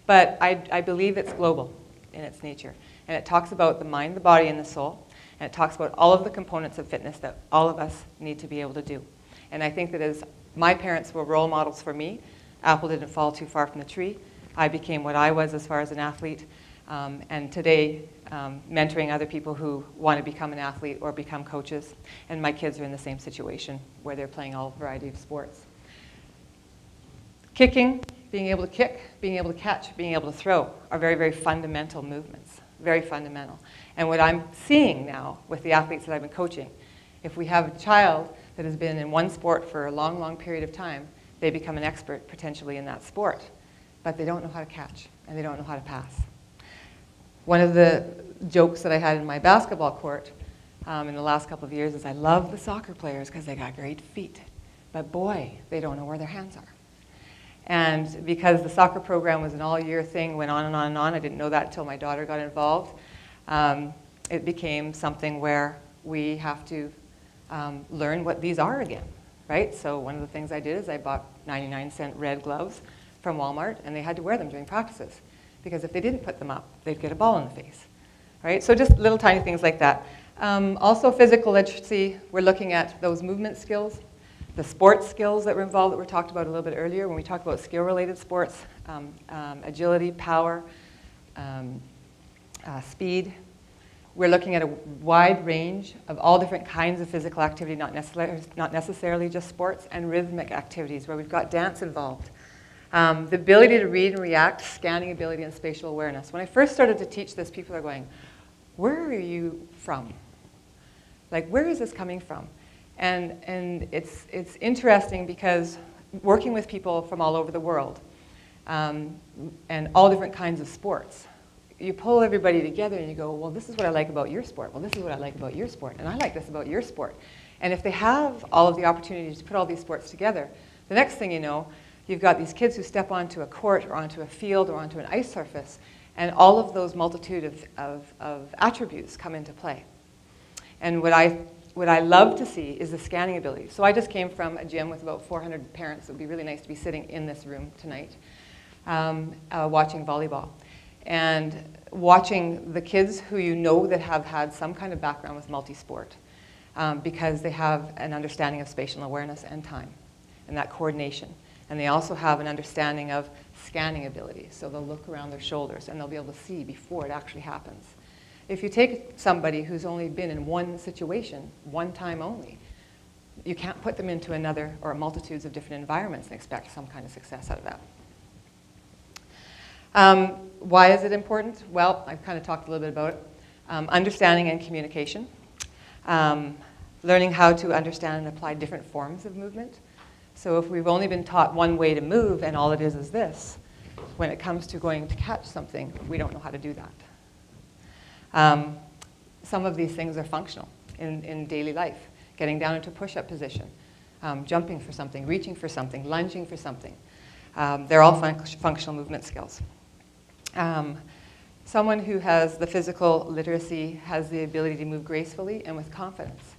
but I believe it's global in its nature. And it talks about the mind, the body, and the soul, and it talks about all of the components of fitness that all of us need to be able to do. And I think that as my parents were role models for me, apple didn't fall too far from the tree. I became what I was as far as an athlete, and today mentoring other people who want to become an athlete or become coaches. And my kids are in the same situation where they're playing all variety of sports. Kicking, being able to kick, being able to catch, being able to throw are very, very fundamental movements, very fundamental. And what I'm seeing now with the athletes that I've been coaching, if we have a child that has been in one sport for a long, long period of time, they become an expert potentially in that sport, but they don't know how to catch and they don't know how to pass. One of the jokes that I had in my basketball court in the last couple of years is I love the soccer players because they got great feet, but boy, they don't know where their hands are. And because the soccer program was an all-year thing, went on and on and on, I didn't know that until my daughter got involved, it became something where we have to learn what these are again, right? So one of the things I did is I bought 99-cent red gloves from Walmart, and they had to wear them during practices, because if they didn't put them up, they'd get a ball in the face, right? So just little tiny things like that. Also physical literacy, we're looking at those movement skills, the sports skills that were involved that were talked about a little bit earlier when we talked about skill-related sports, agility, power, speed. We're looking at a wide range of all different kinds of physical activity, not necessarily just sports, and rhythmic activities where we've got dance involved. The ability to read and react, scanning ability, and spatial awareness. When I first started to teach this, people are going, where are you from? Like, where is this coming from? And it's interesting because working with people from all over the world and all different kinds of sports, you pull everybody together and you go, well, this is what I like about your sport. Well, this is what I like about your sport. And I like this about your sport. And if they have all of the opportunities to put all these sports together, the next thing you know, you've got these kids who step onto a court or onto a field or onto an ice surface, and all of those multitude of attributes come into play. And what I love to see is the scanning ability. So I just came from a gym with about 400 parents. It would be really nice to be sitting in this room tonight watching volleyball. And watching the kids who you know that have had some kind of background with multi-sport because they have an understanding of spatial awareness and time and that coordination. And they also have an understanding of scanning ability. So they'll look around their shoulders and they'll be able to see before it actually happens. If you take somebody who's only been in one situation, one time only, you can't put them into another or multitudes of different environments and expect some kind of success out of that. Why is it important? Well, I've kind of talked a little bit about it. Understanding and communication. Learning how to understand and apply different forms of movement. So if we've only been taught one way to move and all it is this, when it comes to going to catch something, we don't know how to do that. Some of these things are functional in daily life. Getting down into a push-up position, jumping for something, reaching for something, lunging for something. They're all functional movement skills. Someone who has the physical literacy has the ability to move gracefully and with confidence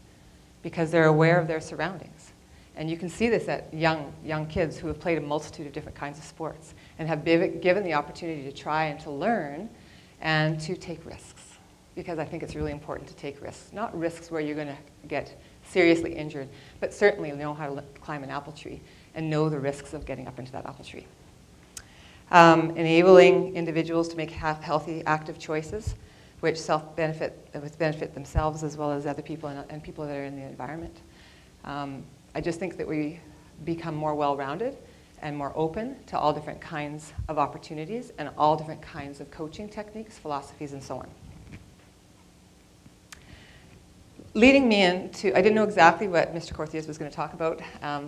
because they're aware of their surroundings. And you can see this at young kids who have played a multitude of different kinds of sports and have been given the opportunity to try and to learn and to take risks. Because I think it's really important to take risks. Not risks where you're going to get seriously injured, but certainly know how to climb an apple tree and know the risks of getting up into that apple tree. Enabling individuals to make healthy, active choices, which benefit themselves as well as other people and people that are in the environment. I just think that we become more well-rounded and more open to all different kinds of opportunities and all different kinds of coaching techniques, philosophies, and so on. leading me into, I didn't know exactly what Mr. Korthuis was going to talk about,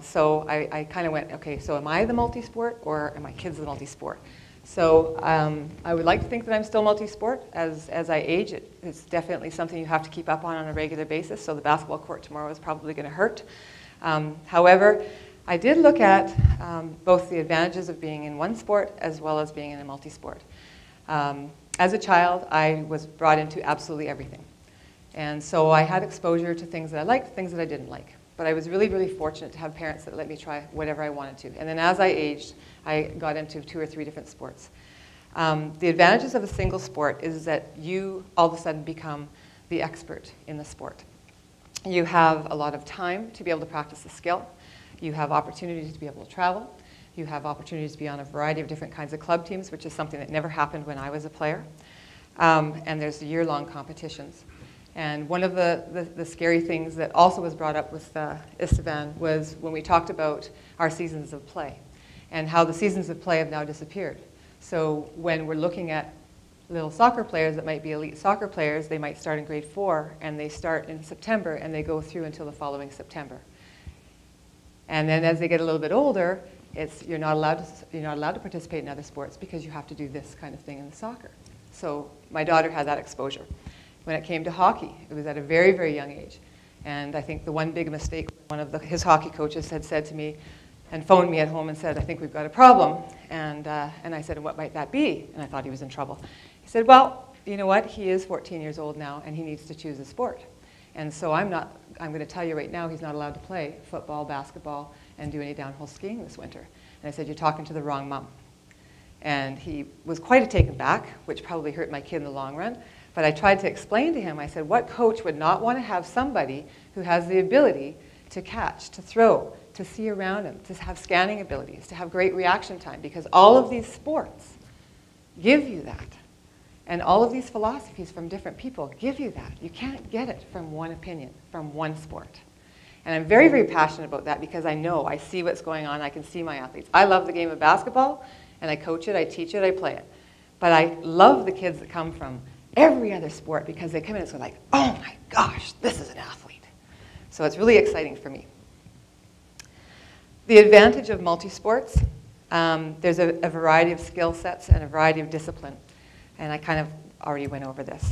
so I kind of went, okay, so am I the multi-sport or are my kids the multi-sport? So I would like to think that I'm still multi-sport. As I age, it's definitely something you have to keep up on a regular basis, so the basketball court tomorrow is probably going to hurt. However, I did look at both the advantages of being in one sport as well as being in a multi-sport. As a child, I was brought into absolutely everything. And so I had exposure to things that I liked, things that I didn't like. But I was really, really fortunate to have parents that let me try whatever I wanted to. And then as I aged, I got into 2 or 3 different sports. The advantages of a single sport is that you all of a sudden become the expert in the sport. You have a lot of time to be able to practice the skill. You have opportunities to be able to travel. You have opportunities to be on a variety of different kinds of club teams, which is something that never happened when I was a player. And there's year-long competitions. And one of the scary things that also was brought up with Eoghan was when we talked about our seasons of play and how the seasons of play have now disappeared. So when we're looking at little soccer players that might be elite soccer players, they might start in grade 4 and they start in September and they go through until the following September. And then as they get a little bit older, you're not allowed to participate in other sports because you have to do this kind of thing in the soccer. So my daughter had that exposure. When it came to hockey, it was at a very, very young age. And I think the one big mistake one of his hockey coaches had said to me and phoned me at home and said, I think we've got a problem. And I said, what might that be? And I thought he was in trouble. He said, well, you know what? He is 14 years old now, and he needs to choose a sport. And so I'm going to tell you right now, he's not allowed to play football, basketball, and do any downhill skiing this winter. And I said, you're talking to the wrong mom. And he was quite taken back, which probably hurt my kid in the long run. But I tried to explain to him, I said, what coach would not want to have somebody who has the ability to catch, to throw, to see around him, to have scanning abilities, to have great reaction time? Because all of these sports give you that. And all of these philosophies from different people give you that. You can't get it from one opinion, from one sport. And I'm very, very passionate about that because I see what's going on, I can see my athletes. I love the game of basketball, and I coach it, I teach it, I play it. But I love the kids that come from every other sport because they come in and it's like, oh my gosh, this is an athlete. So it's really exciting for me. The advantage of multi-sports, there's a variety of skill sets and a variety of discipline. And I kind of already went over this.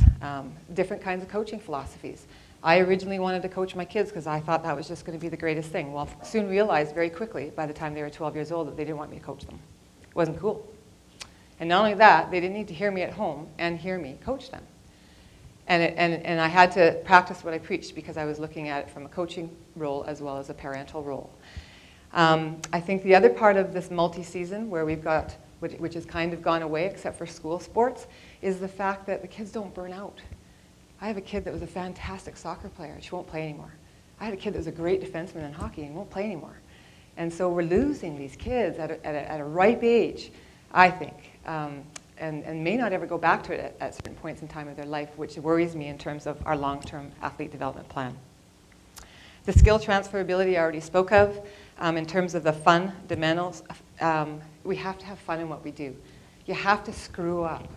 Different kinds of coaching philosophies. I originally wanted to coach my kids because I thought that was just going to be the greatest thing. Well, soon realized very quickly by the time they were 12 years old that they didn't want me to coach them. It wasn't cool. And not only that, they didn't need to hear me at home and hear me coach them. And I had to practice what I preached because I was looking at it from a coaching role as well as a parental role. I think the other part of this multi-season where we've got, which has kind of gone away except for school sports, is the fact that the kids don't burn out. I have a kid that was a fantastic soccer player. She won't play anymore. I had a kid that was a great defenseman in hockey and won't play anymore. And so we're losing these kids at a ripe age, I think, and may not ever go back to it at certain points in time of their life, which worries me in terms of our long-term athlete development plan. The skill transferability I already spoke of. In terms of the fundamentals, we have to have fun in what we do. You have to screw up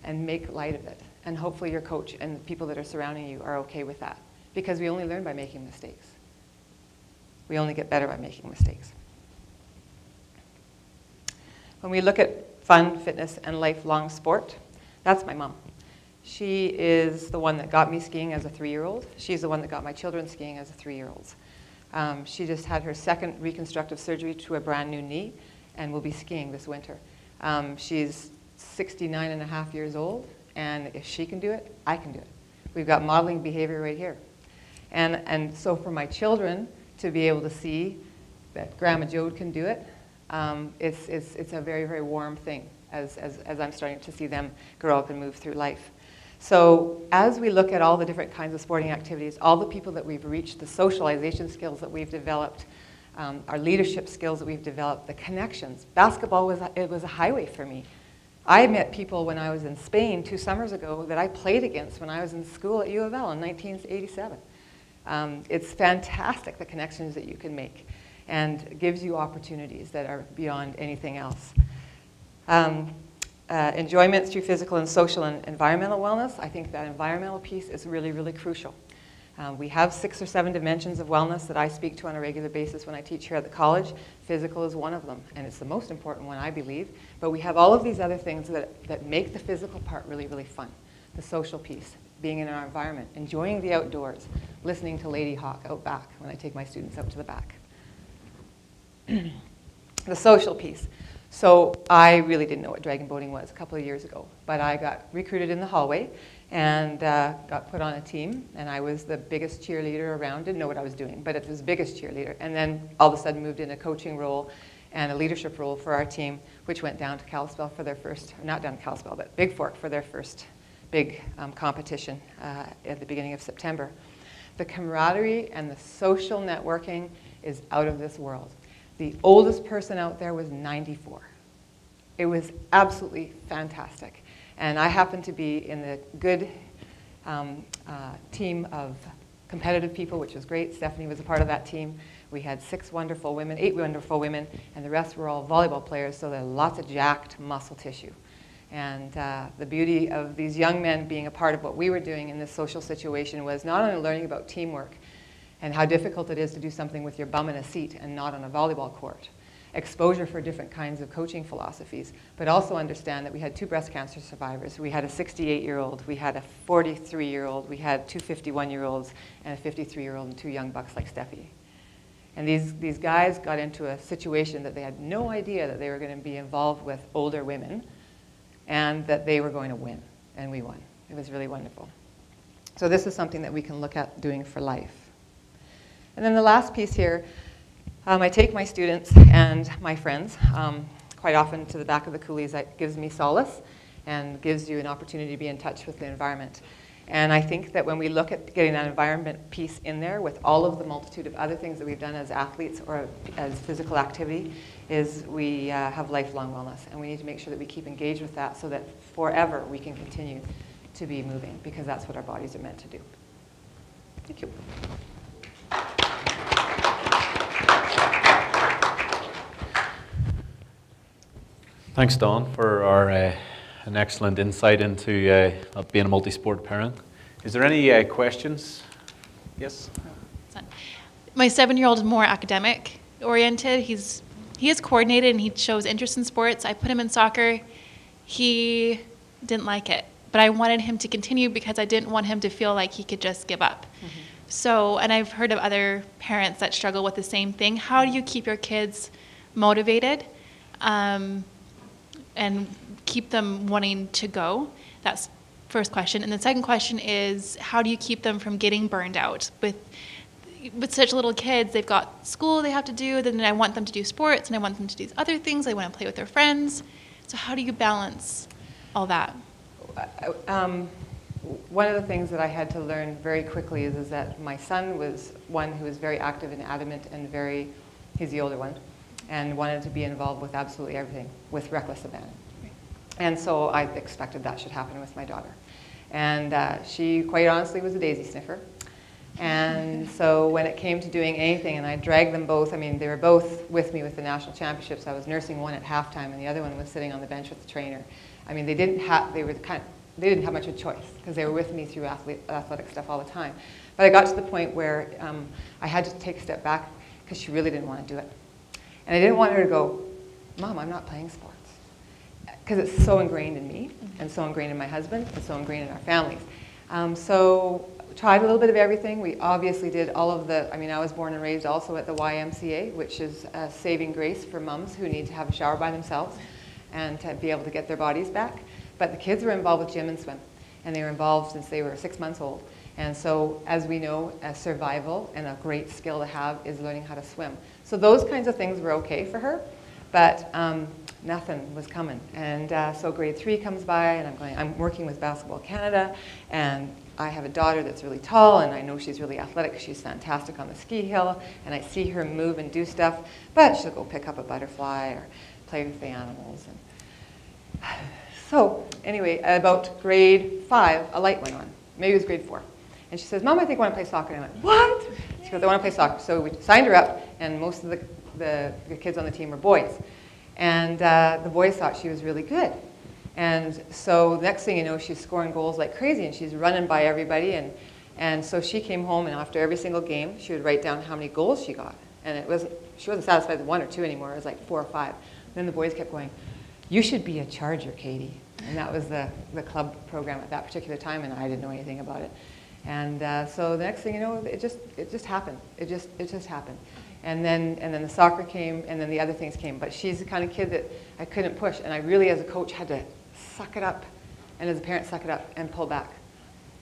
and make light of it. And hopefully your coach and the people that are surrounding you are okay with that. Because we only learn by making mistakes. We only get better by making mistakes. When we look at fun, fitness, and lifelong sport, that's my mom. She is the one that got me skiing as a 3-year-old. She's the one that got my children skiing as a 3-year-olds. She just had her second reconstructive surgery to a brand new knee and will be skiing this winter. She's 69 and a half years old, and if she can do it, I can do it. We've got modeling behavior right here. And so for my children to be able to see that Grandma Jode can do it, it's a very, very warm thing as I'm starting to see them grow up and move through life. So as we look at all the different kinds of sporting activities, all the people that we've reached, the socialization skills that we've developed, our leadership skills that we've developed, the connections. Basketball was a highway for me. I met people when I was in Spain 2 summers ago that I played against when I was in school at U of L in 1987. It's fantastic, the connections that you can make, and gives you opportunities that are beyond anything else. Enjoyment through physical and social and environmental wellness. I think that environmental piece is really, really crucial. We have 6 or 7 dimensions of wellness that I speak to on a regular basis when I teach here at the college. Physical is one of them, and it's the most important one, I believe. But we have all of these other things that make the physical part really, really fun. The social piece, being in our environment, enjoying the outdoors, listening to Lady Hawk out back when I take my students out to the back. The social piece. So I really didn't know what dragon boating was a couple of years ago, but I got recruited in the hallway and got put on a team, and I was the biggest cheerleader around. Didn't know what I was doing, but it was the biggest cheerleader. And then all of a sudden moved in a coaching role and a leadership role for our team, which went down to Kalispell for their first, not down to Kalispell, but Big Fork for their first big competition at the beginning of September. The camaraderie and the social networking is out of this world. The oldest person out there was 94. It was absolutely fantastic. And I happened to be in the good team of competitive people, which was great. Stephanie was a part of that team. We had 8 wonderful women, and the rest were all volleyball players, so there lots of jacked muscle tissue. And the beauty of these young men being a part of what we were doing in this social situation was not only learning about teamwork and how difficult it is to do something with your bum in a seat and not on a volleyball court, exposure for different kinds of coaching philosophies, but also understand that we had 2 breast cancer survivors. We had a 68-year-old, we had a 43-year-old, we had 2 51-year-olds, and a 53-year-old and 2 young bucks like Steffi. And these guys got into a situation that they had no idea that they were going to be involved with older women and that they were going to win, and we won. It was really wonderful. So this is something that we can look at doing for life. And then the last piece here, I take my students and my friends quite often to the back of the coulees. That gives me solace and gives you an opportunity to be in touch with the environment. And I think that when we look at getting that environment piece in there with all of the multitude of other things that we've done as athletes or as physical activity, is we have lifelong wellness. And we need to make sure that we keep engaged with that so that forever we can continue to be moving, because that's what our bodies are meant to do. Thank you. Thanks, Dawn, for an excellent insight into being a multi-sport parent. Is there any questions? Yes? My 7-year-old is more academic oriented. He is coordinated and he shows interest in sports. I put him in soccer. He didn't like it, but I wanted him to continue because I didn't want him to feel like he could just give up. Mm-hmm. So, and I've heard of other parents that struggle with the same thing. How do you keep your kids motivated? And keep them wanting to go? That's first question. And the second question is, how do you keep them from getting burned out? With such little kids, they've got school they have to do, then I want them to do sports, and I want them to do these other things. They want to play with their friends. So how do you balance all that? One of the things that I had to learn very quickly is that my son was one who was very active and adamant and he's the older one, and wanted to be involved with absolutely everything, with reckless abandon. And so I expected that should happen with my daughter. And she, quite honestly, was a daisy sniffer. And so when it came to doing anything, and I dragged them both, I mean, they were both with me with the national championships. I was nursing one at halftime, and the other one was sitting on the bench with the trainer. I mean, they didn't have much of a choice, because they were with me through athletic stuff all the time. But I got to the point where I had to take a step back, because she really didn't want to do it. And I didn't want her to go, Mom, I'm not playing sports. Because it's so ingrained in me, and so ingrained in my husband, and so ingrained in our families. So tried a little bit of everything. We obviously did all of I was born and raised also at the YMCA, which is a saving grace for moms who need to have a shower by themselves and to be able to get their bodies back. But the kids were involved with gym and swim, and they were involved since they were 6 months old. And so, as we know, a survival and a great skill to have is learning how to swim. So those kinds of things were okay for her, but nothing was coming. And so grade 3 comes by, and I'm working with Basketball Canada, and I have a daughter that's really tall, and I know she's really athletic. She's fantastic on the ski hill, and I see her move and do stuff, but she'll go pick up a butterfly or play with the animals. And so anyway, about grade 5, a light went on. Maybe it was grade 4. And she says, Mom, I think I want to play soccer. And I went, what? She goes, I want to play soccer. So we signed her up, and most of the kids on the team were boys. And the boys thought she was really good. And so the next thing you know, she's scoring goals like crazy, and she's running by everybody. And so she came home, and after every single game, she would write down how many goals she got. And she wasn't satisfied with 1 or 2 anymore. It was like 4 or 5. Then the boys kept going, "You should be a Charger, Katie." And that was the club program at that particular time, and I didn't know anything about it. And so the next thing you know, it just happened. It just happened. And then the soccer came, and then the other things came. But she's the kind of kid that I couldn't push, and I really, as a coach, had to suck it up, and as a parent, suck it up and pull back.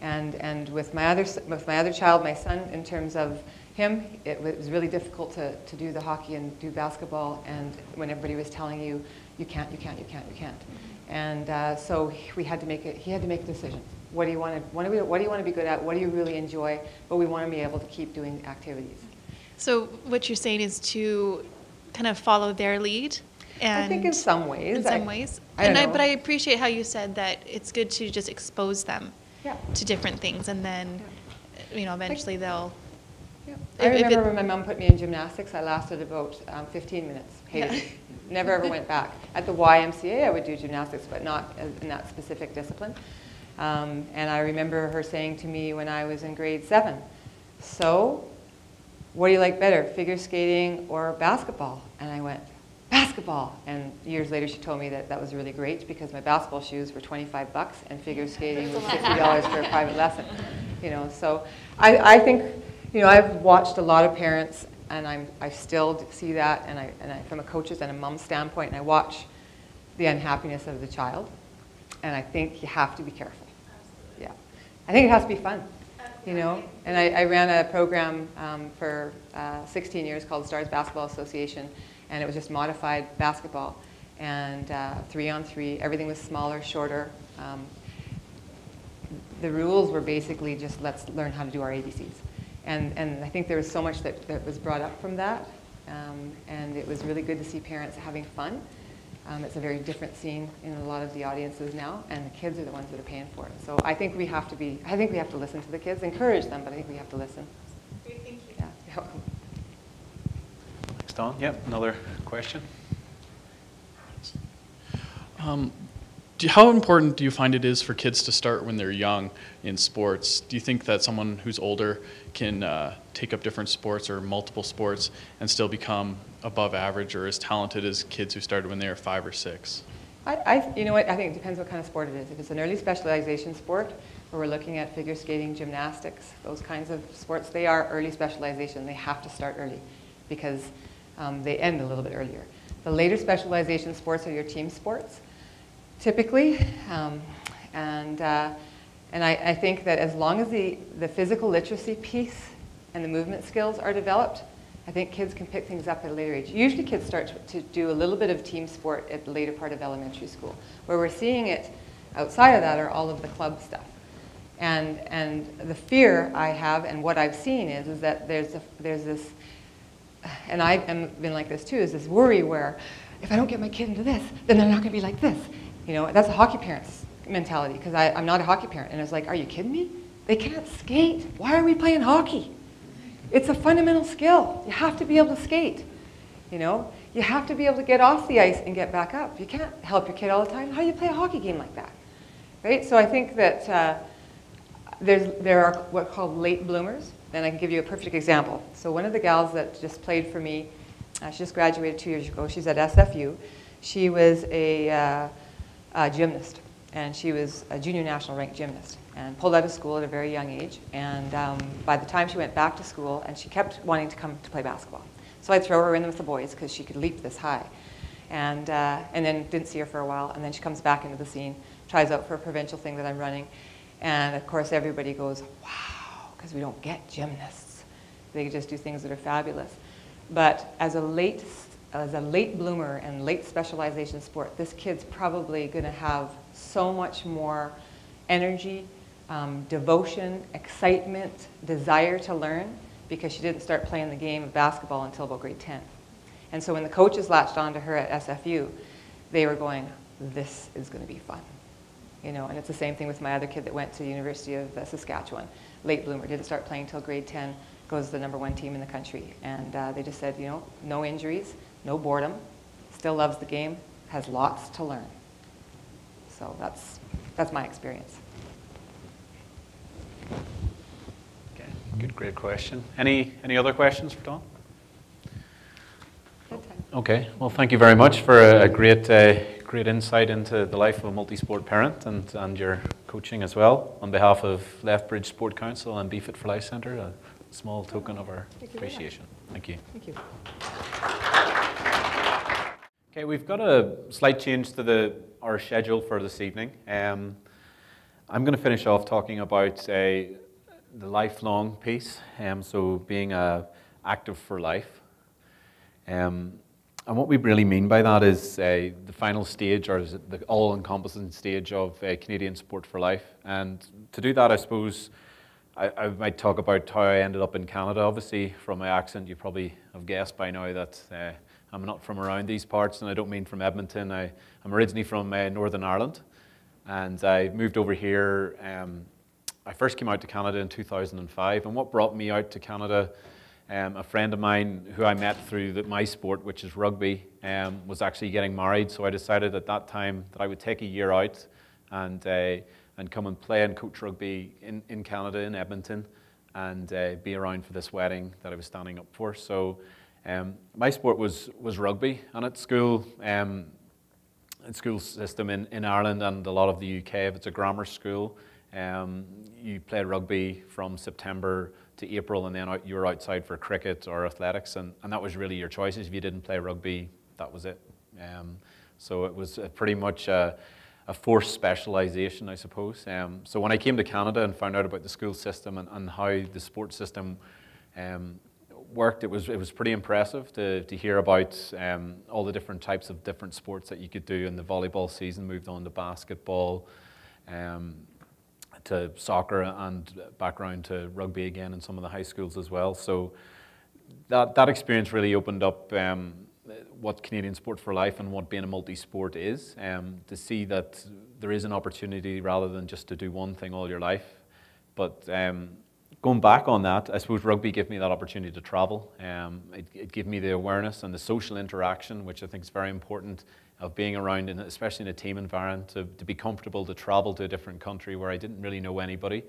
And with my other child, my son, in terms of him, it was really difficult to do the hockey and do basketball, and when everybody was telling you, you can't. And so he had to make a decision. What do you want to be good at? What do you really enjoy? But we want to be able to keep doing activities. So what you're saying is to kind of follow their lead? And I think in some ways. In some ways. But I appreciate how you said that it's good to just expose them to different things, and then, eventually they'll... Yeah. I remember when my mom put me in gymnastics, I lasted about 15 minutes. Hated it. Never ever went back. At the YMCA, I would do gymnastics, but not in that specific discipline. And I remember her saying to me when I was in grade 7, "So, what do you like better, figure skating or basketball?" And I went, "Basketball." And years later, she told me that was really great because my basketball shoes were $25 and figure skating was $50 for a private lesson. So I think, I've watched a lot of parents, and I still see that, and I from a coach's and a mom's standpoint, and I watch the unhappiness of the child, and I think you have to be careful. Yeah, I think it has to be fun. And I ran a program for 16 years called the Stars Basketball Association, and it was just modified basketball, and 3-on-3, everything was smaller, shorter. The rules were basically just let's learn how to do our ABCs. And I think there was so much that was brought up from that, and it was really good to see parents having fun. It's a very different scene in a lot of the audiences now, and the kids are the ones that are paying for it. So I think we have to listen to the kids, encourage them, but I think we have to listen. Great, thank you. Yeah, you're welcome. Thanks, Dawn. Yep, another question. How important do you find it is for kids to start when they're young in sports? Do you think that someone who's older can take up different sports or multiple sports and still become above average or as talented as kids who started when they were 5 or 6? You know what? I think it depends what kind of sport it is. If it's an early specialization sport, where we're looking at figure skating, gymnastics, those kinds of sports, they are early specialization. They have to start early because they end a little bit earlier. The later specialization sports are your team sports, typically, and I think that as long as the physical literacy piece and the movement skills are developed, I think kids can pick things up at a later age. Usually kids start to do a little bit of team sport at the later part of elementary school. Where we're seeing it outside of that are all of the club stuff. And the fear I have and what I've seen is that there's this, and I've been like this too, is this worry where if I don't get my kid into this, then they're not going to be like this. That's a hockey parent's mentality, because I'm not a hockey parent. And it's like, are you kidding me? They can't skate. Why are we playing hockey? It's a fundamental skill. You have to be able to skate. You have to be able to get off the ice and get back up. You can't help your kid all the time. How do you play a hockey game like that? Right? So I think that there are what's called late bloomers, and I can give you a perfect example. So one of the gals that just played for me, she just graduated 2 years ago. She's at SFU. She was a gymnast, and she was a junior national ranked gymnast, and pulled out of school at a very young age. And by the time she went back to school, and she kept wanting to come to play basketball. So I'd throw her in with the boys because she could leap this high. And then didn't see her for a while, and then she comes back into the scene, tries out for a provincial thing that I'm running. And of course everybody goes, wow, because we don't get gymnasts. They just do things that are fabulous. But as a late bloomer and late specialization sport, this kid's probably going to have so much more energy, devotion, excitement, desire to learn, because she didn't start playing the game of basketball until about grade 10. And so when the coaches latched onto her at SFU, they were going, this is going to be fun. And it's the same thing with my other kid that went to the University of Saskatchewan. Late bloomer, didn't start playing until grade 10, goes to the #1 team in the country. And they just said, no injuries, no boredom, still loves the game, has lots to learn. So that's my experience. Good, great question. Any other questions for Dawn? Okay, well, thank you very much for a great insight into the life of a multi-sport parent and your coaching as well. On behalf of Lethbridge Sport Council and Be Fit for Life Centre, a small token of our appreciation. Thank you. Thank you. Okay, we've got a slight change to our schedule for this evening. I'm going to finish off talking about the lifelong piece, so being active for life. And what we really mean by that is the final stage, or is it the all-encompassing stage of Canadian Sport for Life. And to do that, I suppose I might talk about how I ended up in Canada. Obviously, from my accent, you probably have guessed by now that I'm not from around these parts, and I don't mean from Edmonton. I'm originally from Northern Ireland, and I moved over here. I first came out to Canada in 2005, and what brought me out to Canada, a friend of mine who I met through my sport, which is rugby, was actually getting married. So I decided at that time that I would take a year out and come and play and coach rugby in Canada, in Edmonton, and be around for this wedding that I was standing up for. So my sport was rugby, and at school system in Ireland and a lot of the UK, if it's a grammar school, you play rugby from September to April, and then you were outside for cricket or athletics, and that was really your choices. If you didn't play rugby, that was it. So it was pretty much a forced specialisation, I suppose. So when I came to Canada and found out about the school system and how the sports system worked, it was pretty impressive to hear about all the different types of different sports that you could do. And the volleyball season moved on to basketball, to soccer, and background to rugby again in some of the high schools as well. So that experience really opened up what Canadian Sport for Life and what being a multi-sport is, to see that there is an opportunity rather than just to do one thing all your life. But going back on that, I suppose rugby gave me that opportunity to travel. It gave me the awareness and the social interaction, which I think is very important, of being around, especially in a team environment, to be comfortable to travel to a different country where I didn't really know anybody,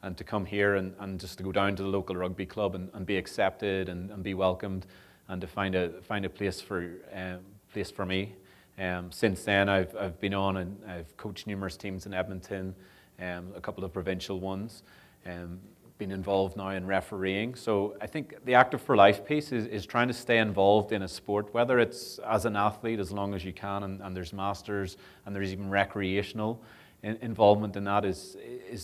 and to come here and just to go down to the local rugby club and be accepted and be welcomed, and to find a place for me. Since then, I've been on and I've coached numerous teams in Edmonton, a couple of provincial ones, been involved now in refereeing. So I think the Active for Life piece is trying to stay involved in a sport, whether it's as an athlete as long as you can, and there's masters, and there's even recreational involvement in that, is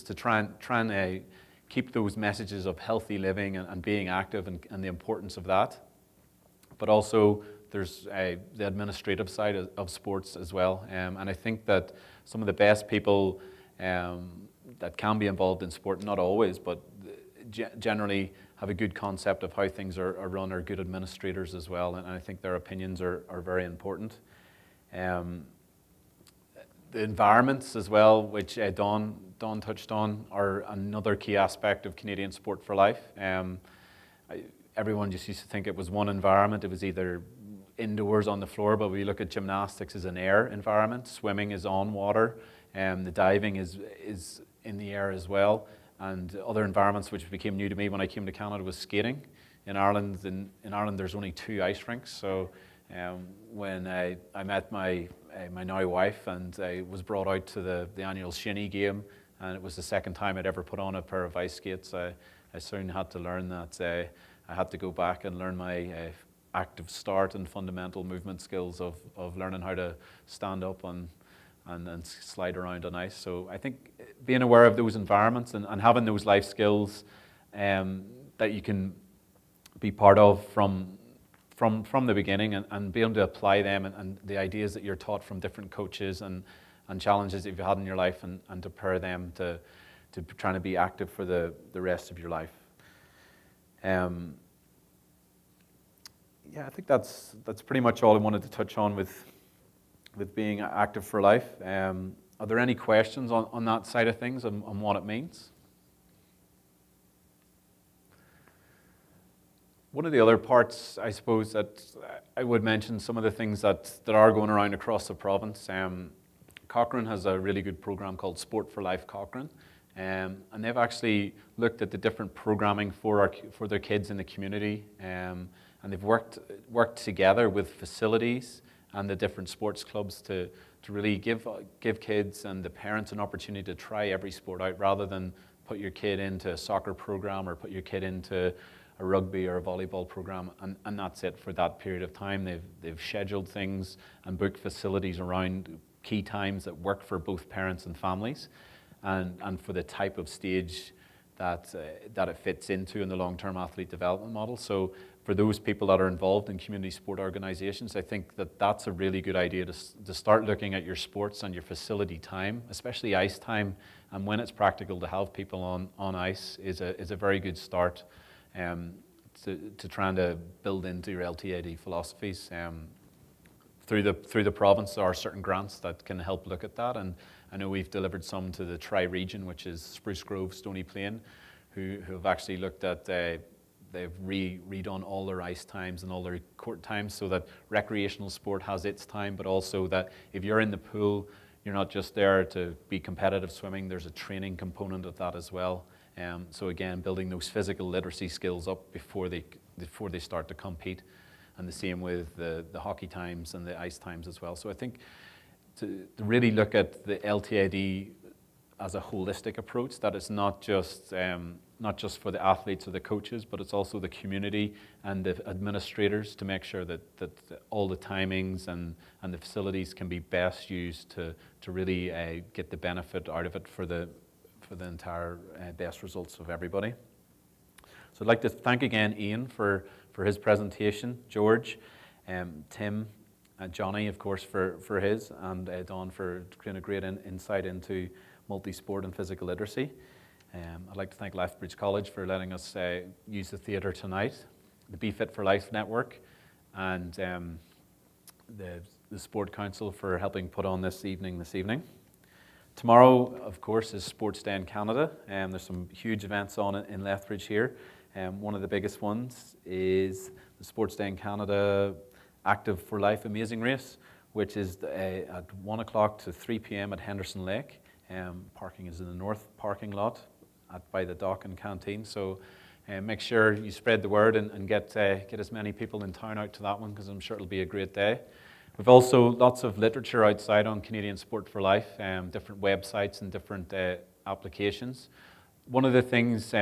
to try and keep those messages of healthy living and being active and the importance of that. But also there's the administrative side of sports as well. And I think that some of the best people that can be involved in sport, not always, but generally have a good concept of how things are run, are good administrators as well, and I think their opinions are very important. The environments as well, which Dawn touched on, are another key aspect of Canadian Sport for Life. Everyone just used to think it was one environment. It was either indoors on the floor, but we look at gymnastics as an air environment, swimming is on water, the diving is in the air as well. And other environments which became new to me when I came to Canada was skating. In Ireland, there's only 2 ice rinks. So when I met my now wife, and I was brought out to the annual shinny game, and it was the second time I'd ever put on a pair of ice skates, I soon had to learn that I had to go back and learn my active start and fundamental movement skills of learning how to stand up and slide around on ice. So I think being aware of those environments and having those life skills that you can be part of from the beginning, and be able to apply them and the ideas that you're taught from different coaches and challenges that you've had in your life, and to prepare them to trying to be active for the rest of your life. Yeah, I think that's pretty much all I wanted to touch on with being active for life. Are there any questions on that side of things, on what it means? One of the other parts, I suppose, that I would mention, some of the things that are going around across the province. Cochrane has a really good program called Sport for Life Cochrane, And they've actually looked at the different programming for their kids in the community, and they've worked together with facilities and the different sports clubs to really give kids and the parents an opportunity to try every sport out, rather than put your kid into a soccer program or put your kid into a rugby or a volleyball program, and that's it for that period of time. They've scheduled things and booked facilities around key times that work for both parents and families, and for the type of stage that it fits into in the long-term athlete development model. So for those people that are involved in community sport organizations, I think that that's a really good idea to start looking at your sports and your facility time, especially ice time, and when it's practical to have people on ice is a very good start to trying to build into your LTAD philosophies. Through the province, there are certain grants that can help look at that, and I know we've delivered some to the Tri-region, which is Spruce Grove, Stony Plain, who have actually looked at, they've redone all their ice times and all their court times so that recreational sport has its time, but also that if you're in the pool, you're not just there to be competitive swimming, there's a training component of that as well. So again, building those physical literacy skills up before they start to compete, and the same with the hockey times and the ice times as well. So I think to really look at the LTAD as a holistic approach, that it's not just for the athletes or the coaches, but it's also the community and the administrators to make sure that all the timings and the facilities can be best used to really get the benefit out of it for the entire best results of everybody. So I'd like to thank again Iain for his presentation, George, Tim, Johnny, of course, for his, and Don for giving a great insight into multi-sport and physical literacy. I'd like to thank Lethbridge College for letting us use the theatre tonight, the Be Fit for Life Network, and the Sport Council for helping put on this evening. Tomorrow, of course, is Sports Day in Canada, and there's some huge events on it in Lethbridge here. One of the biggest ones is the Sports Day in Canada Active for Life Amazing Race, which is at 1 o'clock to 3 p.m. at Henderson Lake. Parking is in the north parking lot by the dock and canteen. So make sure you spread the word and get as many people in town out to that one, because I'm sure it'll be a great day. We've also lots of literature outside on Canadian Sport for Life, different websites and different applications. One of the things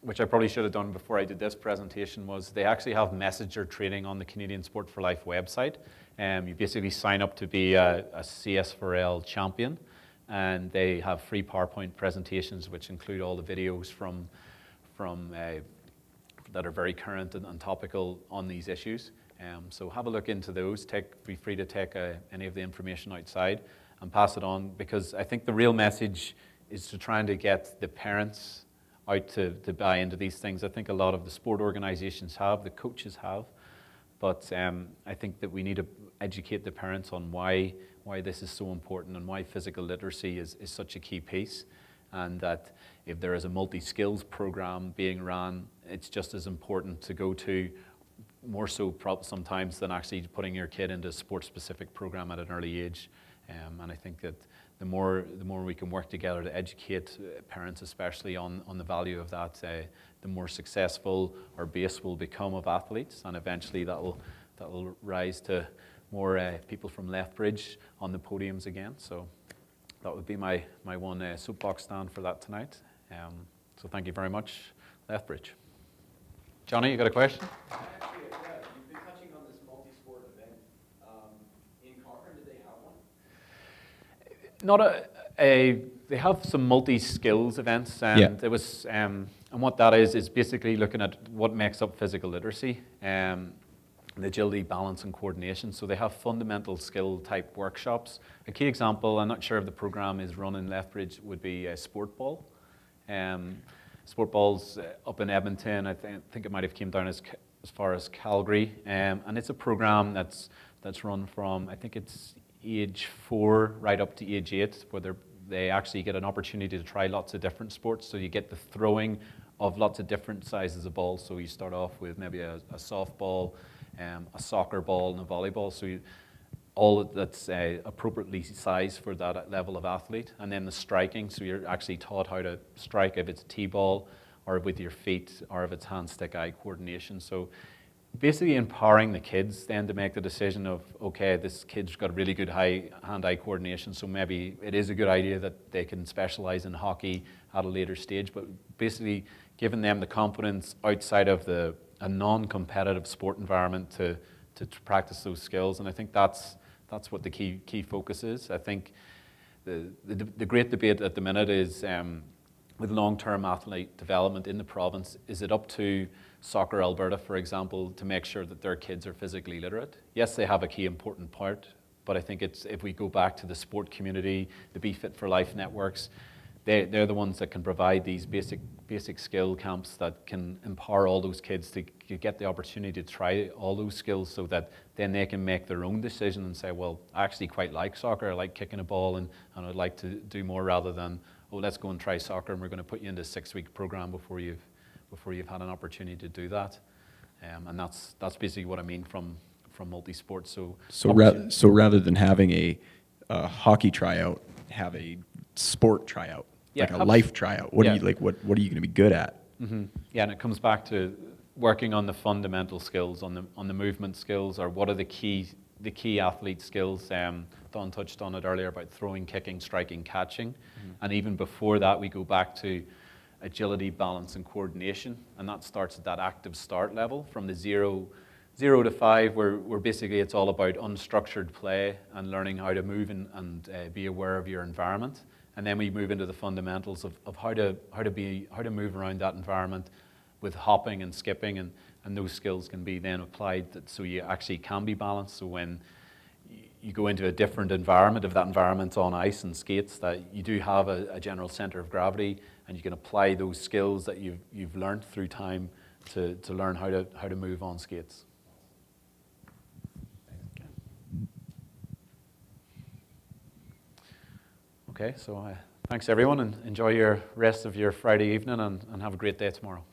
which I probably should have done before I did this presentation was they actually have messenger training on the Canadian Sport for Life website. You basically sign up to be a CS4L champion, and they have free PowerPoint presentations which include all the videos from that are very current and topical on these issues. So have a look into those. Be free to take any of the information outside and pass it on, because I think the real message is to trying to get the parents out to buy into these things. I think a lot of the sport organizations have, the coaches have, but I think that we need to educate the parents on why this is so important and why physical literacy is such a key piece, and that if there is a multi-skills program being run, it's just as important to go to, more so sometimes than actually putting your kid into a sport-specific program at an early age. And I think that the more we can work together to educate parents, especially on the value of that, the more successful our base will become of athletes, and eventually that will rise to more people from Lethbridge on the podiums again. So that would be my one soapbox stand for that tonight. So thank you very much, Lethbridge. Johnny, you got a question? Actually, yeah, you've been touching on this multi-sport event. In Curran, do they have one? Not they have some multi-skills events, and Yeah. it was, and what that is basically looking at what makes up physical literacy, the agility, balance, and coordination. So they have fundamental skill type workshops. A key example, I'm not sure if the program is run in Lethbridge, would be sport ball. Sport ball's up in Edmonton. I think it might have came down as far as Calgary, and it's a program that's run from, I think it's age 4 right up to age 8, where they actually get an opportunity to try lots of different sports. So you get the throwing of lots of different sizes of balls. So you start off with maybe a softball, a soccer ball, and a volleyball. So all that's appropriately sized for that level of athlete. And then the striking, so you're actually taught how to strike if it's a T-ball, or with your feet, or if it's hand, stick, eye coordination. So basically empowering the kids then to make the decision of, okay, this kid's got really good hand-eye coordination, so maybe it is a good idea that they can specialize in hockey at a later stage, but basically giving them the confidence outside of a non-competitive sport environment to practice those skills. And I think that's what the key focus is. I think the great debate at the minute is with long-term athlete development in the province, is it up to Soccer Alberta, for example, to make sure that their kids are physically literate? Yes, they have a key important part, but I think if we go back to the sport community, the Be Fit for Life networks, they're the ones that can provide these basic skill camps that can empower all those kids to get the opportunity to try all those skills, so that then they can make their own decision and say, well, I actually quite like soccer, I like kicking a ball, and I'd like to do more, rather than, oh, let's go and try soccer and we're going to put you into a 6-week program before you've had an opportunity to do that. And that's basically what I mean from multi-sport. So rather than having a hockey tryout, have a sport tryout, yeah, like a life tryout. What are you what are you going to be good at? Mm-hmm. Yeah, and it comes back to working on the fundamental skills, on the movement skills, or what are the key athlete skills. Don touched on it earlier about throwing, kicking, striking, catching. Mm-hmm. And even before that, we go back to agility, balance, and coordination. And that starts at that active start level from the 0 to 5, where basically it's all about unstructured play and learning how to move and be aware of your environment. And then we move into the fundamentals of how to move around that environment with hopping and skipping, and those skills can be then applied so you actually can be balanced. So when you go into a different environment, if that environment's on ice and skates, that you do have a general center of gravity, and you can apply those skills that you've learned through time to learn how to move on skates. Okay, so thanks everyone, and enjoy your rest of your Friday evening, and have a great day tomorrow.